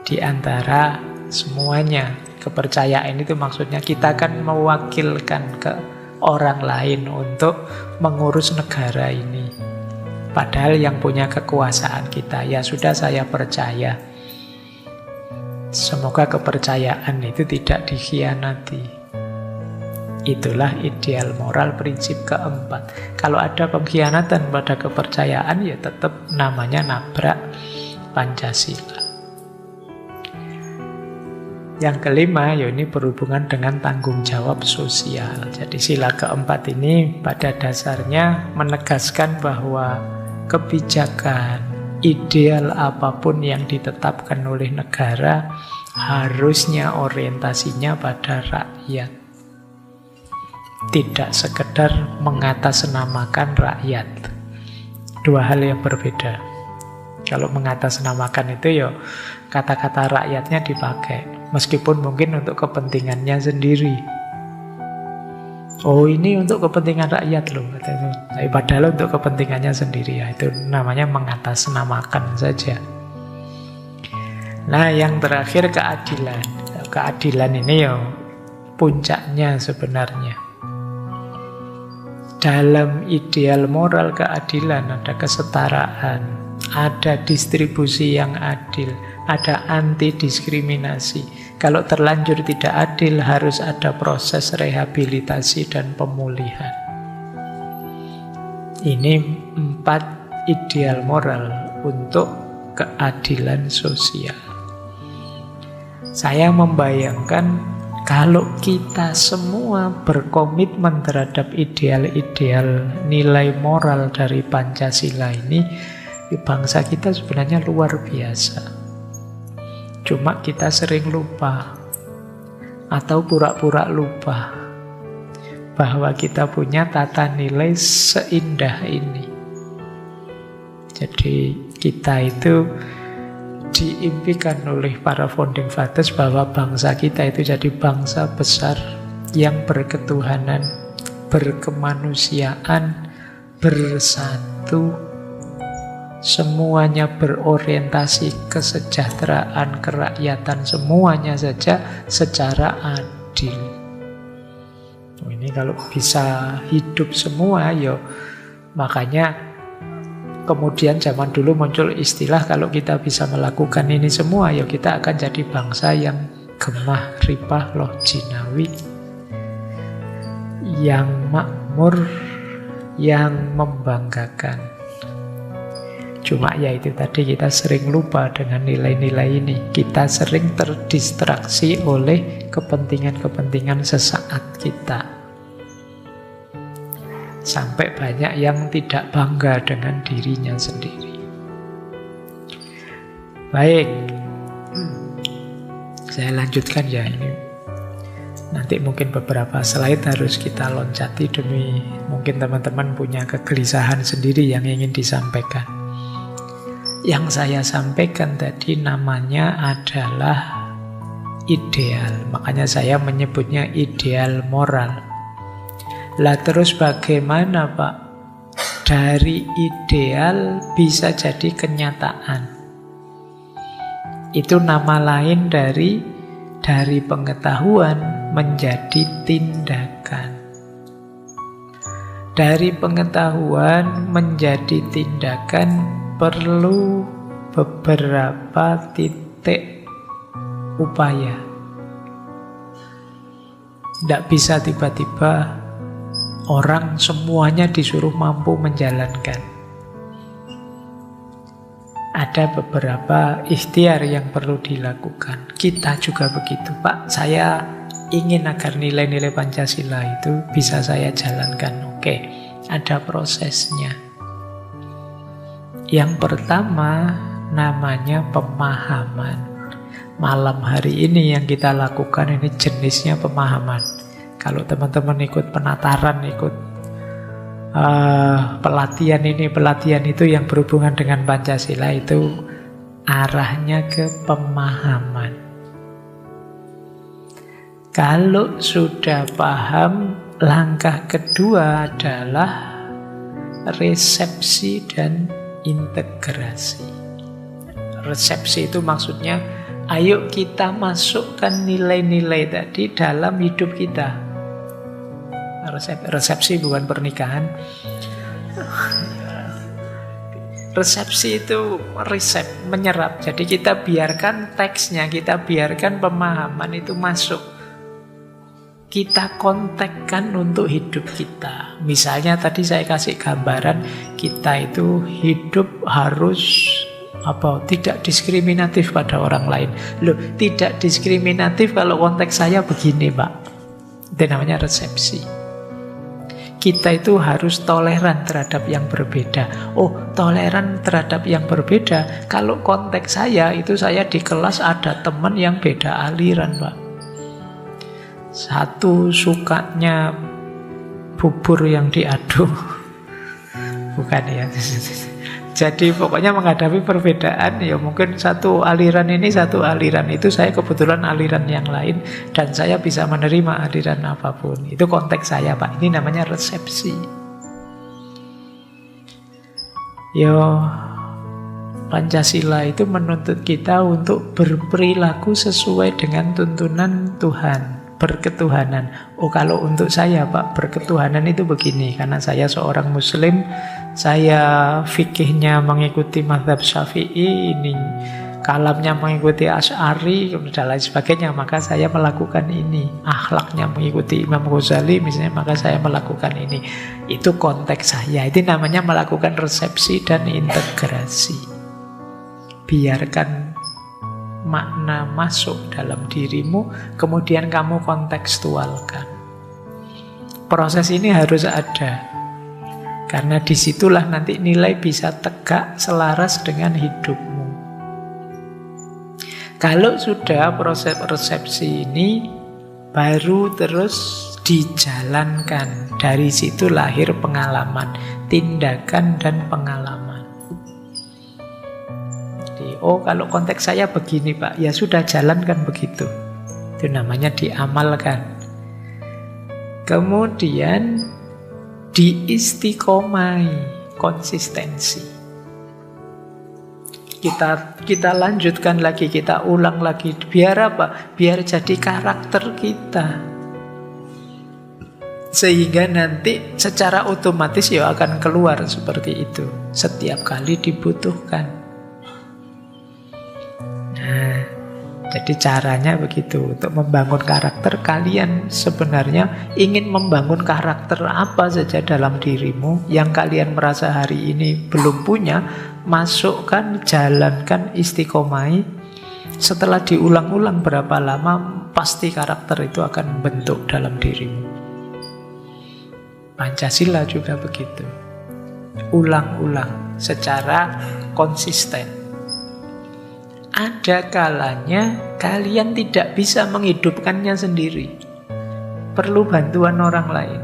Di antara semuanya, kepercayaan itu maksudnya kita kan mewakilkan ke orang lain untuk mengurus negara ini. Padahal yang punya kekuasaan kita, ya sudah saya percaya. Semoga kepercayaan itu tidak dikhianati. Itulah ideal moral prinsip keempat. Kalau ada pengkhianatan pada kepercayaan, ya tetap namanya nabrak Pancasila. Yang kelima, ya ini berhubungan dengan tanggung jawab sosial. Jadi sila keempat ini pada dasarnya menegaskan bahwa kebijakan, ideal apapun yang ditetapkan oleh negara harusnya orientasinya pada rakyat. Tidak sekedar mengatasnamakan rakyat. Dua hal yang berbeda. Kalau mengatasnamakan itu ya kata-kata rakyatnya dipakai, meskipun mungkin untuk kepentingannya sendiri. Oh ini untuk kepentingan rakyat loh, tapi padahal untuk kepentingannya sendiri, ya itu namanya mengatasnamakan saja. Nah yang terakhir keadilan. Keadilan ini ya puncaknya sebenarnya. Dalam ideal moral keadilan ada kesetaraan, ada distribusi yang adil, ada anti diskriminasi. Kalau terlanjur tidak adil harus ada proses rehabilitasi dan pemulihan. Ini 4 ideal moral untuk keadilan sosial. Saya membayangkan kalau kita semua berkomitmen terhadap ideal-ideal nilai moral dari Pancasila ini, bangsa kita sebenarnya luar biasa. Cuma kita sering lupa atau pura-pura lupa bahwa kita punya tata nilai seindah ini. Jadi kita itu diimpikan oleh para founding fathers bahwa bangsa kita itu jadi bangsa besar yang berketuhanan, berkemanusiaan, bersatu, semuanya berorientasi kesejahteraan kerakyatan, semuanya saja secara adil. Ini kalau bisa hidup semua, ya makanya kemudian zaman dulu muncul istilah kalau kita bisa melakukan ini semua, ya kita akan jadi bangsa yang gemah, ripah, loh jinawi, yang makmur, yang membanggakan. Cuma ya itu tadi, kita sering lupa dengan nilai-nilai ini. Kita sering terdistraksi oleh kepentingan-kepentingan sesaat kita. Sampai banyak yang tidak bangga dengan dirinya sendiri. Baik, saya lanjutkan ya ini. Nanti mungkin beberapa slide harus kita loncati demi mungkin teman-teman punya kegelisahan sendiri yang ingin disampaikan. Yang saya sampaikan tadi namanya adalah ideal. Makanya saya menyebutnya ideal moral. Lah terus bagaimana Pak? Dari ideal bisa jadi kenyataan. Itu nama lain dari pengetahuan menjadi tindakan. Dari pengetahuan menjadi tindakan perlu beberapa titik upaya. Tidak bisa tiba-tiba orang semuanya disuruh mampu menjalankan. Ada beberapa ikhtiar yang perlu dilakukan. Kita juga begitu, Pak. Saya ingin agar nilai-nilai Pancasila itu bisa saya jalankan. Oke, ada prosesnya. Yang pertama namanya pemahaman. Malam hari ini yang kita lakukan ini jenisnya pemahaman. Kalau teman-teman ikut penataran, ikut pelatihan ini, pelatihan itu yang berhubungan dengan Pancasila, itu arahnya ke pemahaman. Kalau sudah paham, langkah kedua adalah resepsi dan integrasi. Resepsi itu maksudnya, ayo kita masukkan nilai-nilai tadi dalam hidup kita. Resepsi bukan pernikahan. Resepsi itu menyerap. Jadi kita biarkan teksnya, kita biarkan pemahaman itu masuk. Kita kontekkan untuk hidup kita. Misalnya tadi saya kasih gambaran, kita itu hidup harus tidak diskriminatif pada orang lain. Loh, tidak diskriminatif kalau konteks saya begini, Pak. Itu namanya resepsi. Kita itu harus toleran terhadap yang berbeda. Oh, toleran terhadap yang berbeda. Kalau konteks saya, itu saya di kelas ada teman yang beda aliran, Pak. Satu sukanya bubur yang diaduk. Bukan ya. Jadi pokoknya menghadapi perbedaan, ya mungkin satu aliran ini, satu aliran itu, saya kebetulan aliran yang lain, dan saya bisa menerima aliran apapun. Itu konteks saya, Pak. Ini namanya resepsi. Pancasila itu menuntut kita untuk berperilaku sesuai dengan tuntunan Tuhan, berketuhanan. Oh, kalau untuk saya, Pak, berketuhanan itu begini, karena saya seorang Muslim, saya fikihnya mengikuti mazhab Syafi'i, ini kalamnya mengikuti Asy'ari dan lain sebagainya, maka saya melakukan ini. Akhlaknya mengikuti Imam Ghazali misalnya, maka saya melakukan ini. Itu konteks saya. Itu namanya melakukan resepsi dan integrasi. Biarkan makna masuk dalam dirimu, kemudian kamu kontekstualkan. Proses ini harus ada. Karena disitulah nanti nilai bisa tegak selaras dengan hidupmu. Kalau sudah proses resepsi ini, baru terus dijalankan. Dari situ lahir pengalaman, tindakan dan pengalaman. Jadi, oh kalau konteks saya begini, Pak, ya sudah jalankan begitu. Itu namanya diamalkan. Kemudian diistiqomai, konsistensi. Kita lanjutkan lagi, kita ulang lagi. Biar apa? Biar jadi karakter kita. Sehingga nanti secara otomatis ya akan keluar seperti itu. Setiap kali dibutuhkan. Nah, Jadi caranya begitu. Untuk membangun karakter, kalian sebenarnya ingin membangun karakter apa saja dalam dirimu yang kalian merasa hari ini belum punya, masukkan, jalankan, istiqomai. Setelah diulang-ulang berapa lama, pasti karakter itu akan bentuk dalam dirimu. Pancasila juga begitu. Ulang-ulang secara konsisten. Ada kalanya kalian tidak bisa menghidupkannya sendiri. Perlu bantuan orang lain.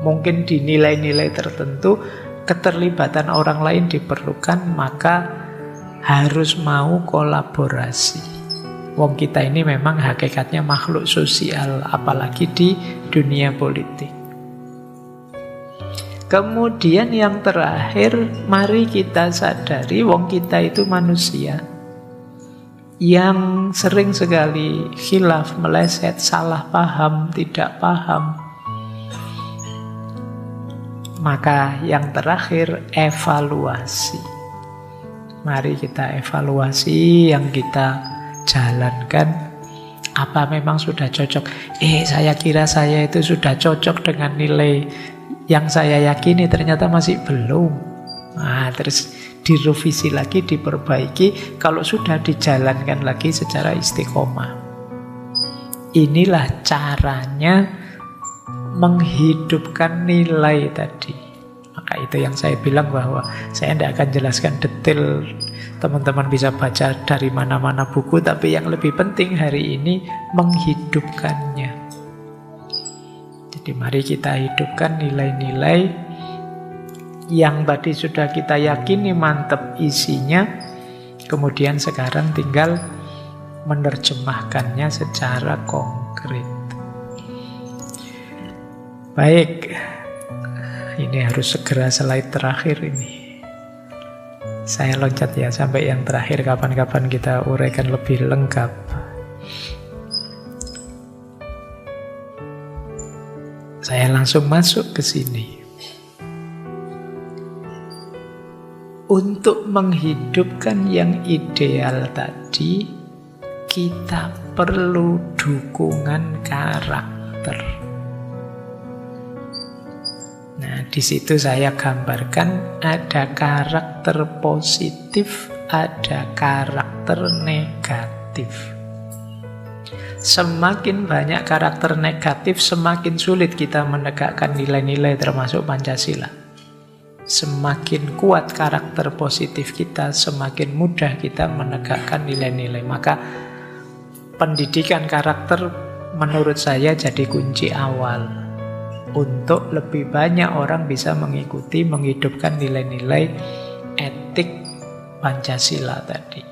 Mungkin di nilai-nilai tertentu keterlibatan orang lain diperlukan, maka harus mau kolaborasi. Wong kita ini memang hakikatnya makhluk sosial, apalagi di dunia politik. Kemudian yang terakhir, mari kita sadari wong kita itu manusia yang sering sekali khilaf, meleset, salah paham, tidak paham. Maka yang terakhir, evaluasi. Mari kita evaluasi yang kita jalankan. Apa memang sudah cocok? Saya kira saya itu sudah cocok dengan nilai yang saya yakini, ternyata masih belum. Nah, terus direvisi lagi, diperbaiki. Kalau sudah dijalankan lagi secara istiqomah. Inilah caranya menghidupkan nilai tadi. Maka itu yang saya bilang bahwa saya tidak akan jelaskan detail. Teman-teman bisa baca dari mana-mana buku, tapi yang lebih penting hari ini menghidupkannya. Jadi mari kita hidupkan nilai-nilai yang tadi sudah kita yakini mantap isinya, kemudian sekarang tinggal menerjemahkannya secara konkret. Baik, ini harus segera slide terakhir ini. Saya loncat ya sampai yang terakhir, kapan-kapan kita uraikan lebih lengkap. Saya langsung masuk ke sini. Untuk menghidupkan yang ideal tadi, kita perlu dukungan karakter. Nah, di situ saya gambarkan ada karakter positif, ada karakter negatif. Semakin banyak karakter negatif, semakin sulit kita menegakkan nilai-nilai termasuk Pancasila. Semakin kuat karakter positif kita, semakin mudah kita menegakkan nilai-nilai. Maka pendidikan karakter menurut saya jadi kunci awal untuk lebih banyak orang bisa mengikuti, menghidupkan nilai-nilai etik Pancasila tadi.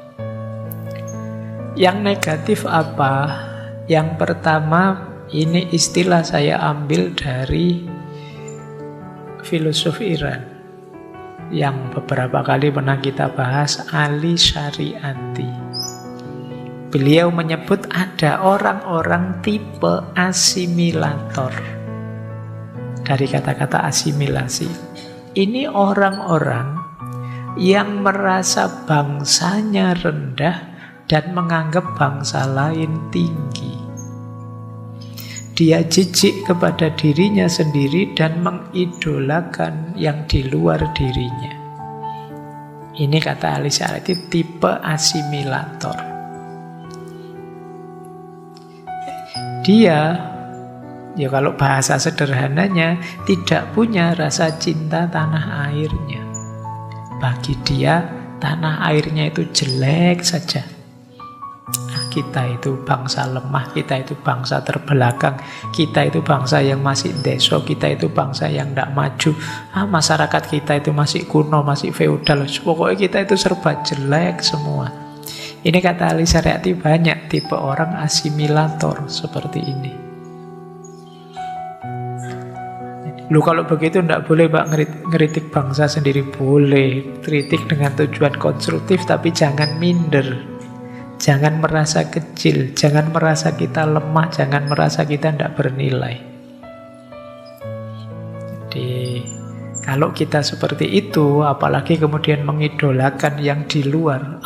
Yang negatif apa? Yang pertama, ini istilah saya ambil dari filosof Iran yang beberapa kali pernah kita bahas, Ali Syariati. Beliau menyebut ada orang-orang tipe asimilator. Dari kata-kata asimilasi. Ini orang-orang yang merasa bangsanya rendah dan menganggap bangsa lain tinggi. Dia jijik kepada dirinya sendiri dan mengidolakan yang di luar dirinya. Ini kata Ali Syariati, tipe asimilator. Dia, ya kalau bahasa sederhananya, tidak punya rasa cinta tanah airnya. Bagi dia, tanah airnya itu jelek saja. Kita itu bangsa lemah, kita itu bangsa terbelakang, kita itu bangsa yang masih deso, kita itu bangsa yang tidak maju. Masyarakat kita itu masih kuno, masih feodal. Pokoknya kita itu serba jelek semua. Ini kata Ali Syariati, banyak tipe orang asimilator seperti ini. Lu kalau begitu tidak boleh Pak ngeritik bangsa sendiri. Boleh, kritik dengan tujuan konstruktif, tapi jangan minder. Jangan merasa kecil, jangan merasa kita lemah, jangan merasa kita tidak bernilai. Jadi kalau kita seperti itu, apalagi kemudian mengidolakan yang di luar,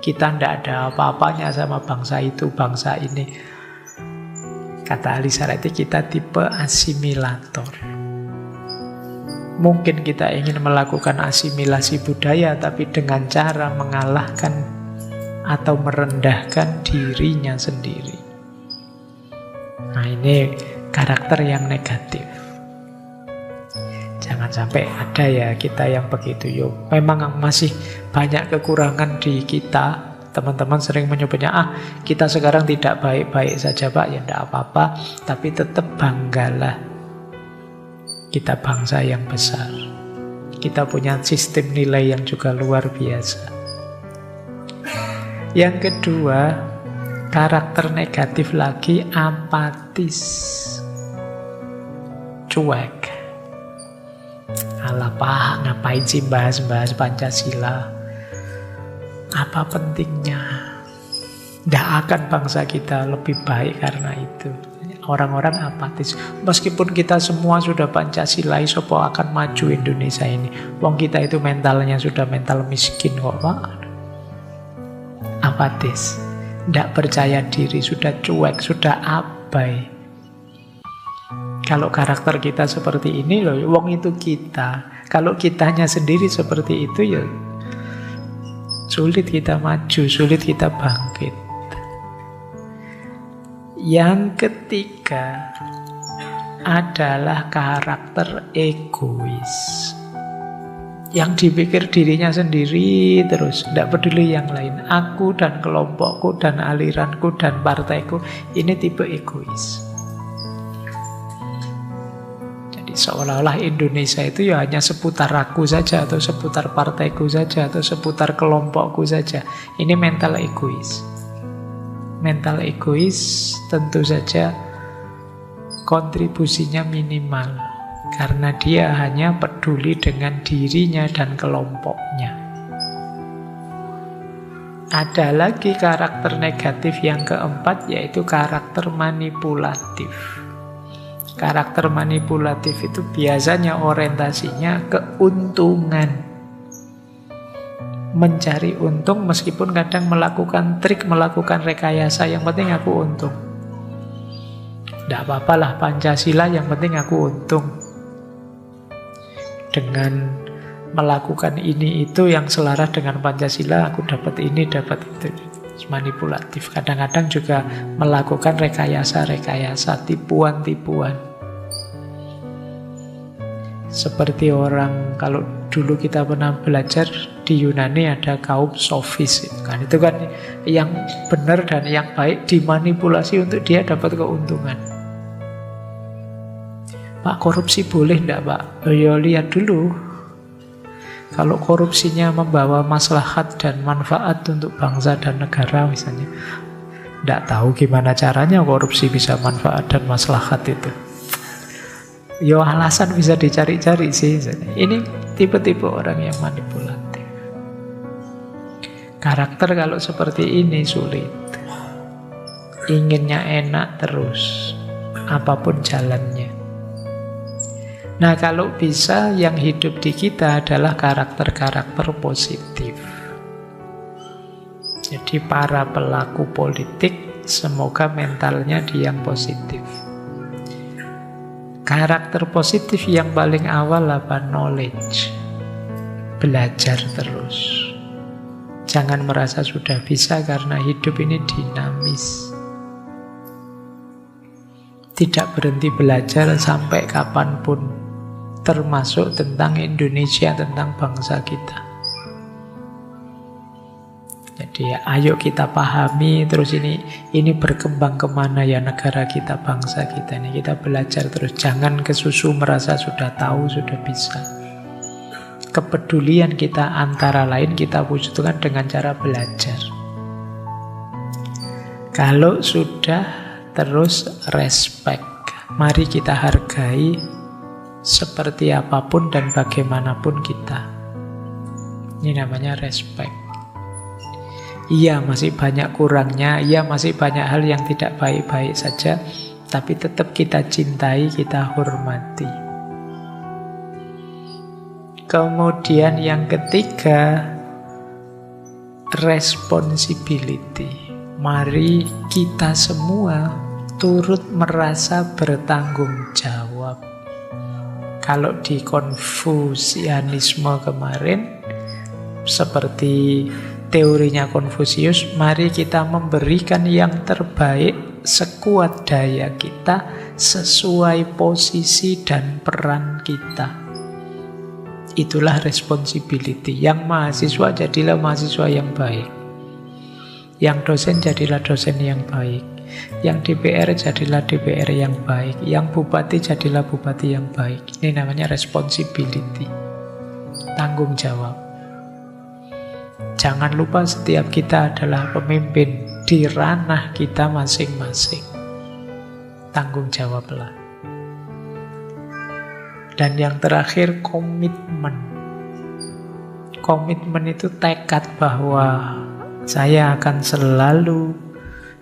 Kita tidak ada apa-apanya sama bangsa itu, bangsa ini. Kata Alisarati, kita tipe asimilator. Mungkin kita ingin melakukan asimilasi budaya, tapi dengan cara mengalahkan atau merendahkan dirinya sendiri. Nah, ini karakter yang negatif. Jangan sampai ada ya kita yang begitu. Yo, memang masih banyak kekurangan di kita. Teman-teman sering menyebutnya, kita sekarang tidak baik-baik saja Pak. Ya tidak apa-apa, tapi tetap banggalah. Kita bangsa yang besar. Kita punya sistem nilai yang juga luar biasa. Yang kedua, karakter negatif lagi, apatis. Cuek. Alah Pak, ngapain sih bahas-bahas Pancasila? Apa pentingnya? Tidak akan bangsa kita lebih baik karena itu. Orang-orang apatis. Meskipun kita semua sudah Pancasilais, sopo akan maju Indonesia ini. Wong kita itu mentalnya sudah mental miskin kok Pak. Apatis. Tidak percaya diri, sudah cuek, sudah abai. Kalau karakter kita seperti ini loh, wong itu kita. Kalau kitanya sendiri seperti itu ya sulit kita maju, sulit kita bangkit. Yang ketiga adalah karakter egois. Yang dipikir dirinya sendiri terus, tidak peduli yang lain. Aku dan kelompokku dan aliranku dan partaiku, ini tipe egois. Jadi seolah-olah Indonesia itu ya hanya seputar aku saja, atau seputar partaiku saja, atau seputar kelompokku saja. Ini mental egois. Mental egois tentu saja kontribusinya minimal, karena dia hanya peduli dengan dirinya dan kelompoknya. Ada lagi karakter negatif yang keempat, yaitu karakter manipulatif. Karakter manipulatif itu biasanya orientasinya keuntungan. Mencari untung meskipun kadang melakukan trik, melakukan rekayasa, yang penting aku untung. Tidak apa-apalah Pancasila, yang penting aku untung. Dengan melakukan ini itu yang selaras dengan Pancasila, aku dapat ini, dapat itu. Manipulatif. Kadang-kadang juga melakukan rekayasa-rekayasa, tipuan-tipuan. Seperti orang, kalau dulu kita pernah belajar di Yunani ada kaum sofis, kan itu kan yang benar dan yang baik dimanipulasi untuk dia dapat keuntungan. Pak, korupsi boleh enggak Pak? Ya lihat dulu. Kalau korupsinya membawa maslahat dan manfaat untuk bangsa dan negara misalnya, enggak tahu gimana caranya korupsi bisa manfaat dan maslahat itu. Ya alasan bisa dicari-cari sih. Ini tipe-tipe orang yang manipulatif. Karakter kalau seperti ini sulit. Inginnya enak terus, apapun jalannya. Nah, kalau bisa yang hidup di kita adalah karakter-karakter positif. Jadi para pelaku politik semoga mentalnya yang positif. Karakter positif yang paling awal apa? Knowledge. Belajar terus. Jangan merasa sudah bisa, karena hidup ini dinamis. Tidak berhenti belajar sampai kapanpun. Termasuk tentang Indonesia, tentang bangsa kita. Jadi ya, ayo kita pahami terus ini berkembang kemana ya negara kita, bangsa kita ini. Kita belajar terus, jangan kesusu merasa sudah tahu, sudah bisa. Kepedulian kita antara lain kita wujudkan dengan cara belajar. Kalau sudah, terus respect. Mari kita hargai seperti apapun dan bagaimanapun kita. Ini namanya respect. Iya masih banyak kurangnya, iya masih banyak hal yang tidak baik-baik saja, tapi tetap kita cintai, kita hormati. Kemudian yang ketiga, responsibility. Mari kita semua turut merasa bertanggung jawab. Kalau di Konfusianisme kemarin, seperti teorinya Konfusius, mari kita memberikan yang terbaik sekuat daya kita sesuai posisi dan peran kita. Itulah responsibility. Yang mahasiswa jadilah mahasiswa yang baik. Yang dosen jadilah dosen yang baik. Yang DPR jadilah DPR yang baik. Yang bupati jadilah bupati yang baik. Ini namanya responsibility. Tanggung jawab. Jangan lupa setiap kita adalah pemimpin di ranah kita masing-masing. Tanggung jawablah. Dan yang terakhir, komitmen. Komitmen itu tekad bahwa saya akan selalu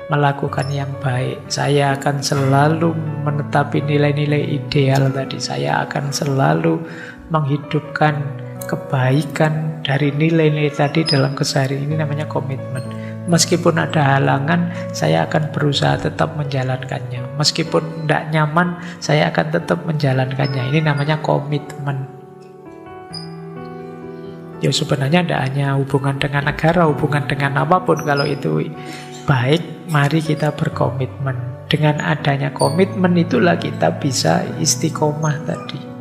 melakukan yang baik. Saya akan selalu menetapi nilai-nilai ideal tadi. Saya akan selalu menghidupkan kebaikan dari nilai-nilai tadi dalam keseharian. Ini namanya komitmen. Meskipun ada halangan, saya akan berusaha tetap menjalankannya. Meskipun tidak nyaman, saya akan tetap menjalankannya. Ini namanya komitmen. Ya sebenarnya tidak hanya hubungan dengan negara, hubungan dengan apapun. Kalau itu baik, mari kita berkomitmen. Dengan adanya komitmen itulah kita bisa istiqomah tadi.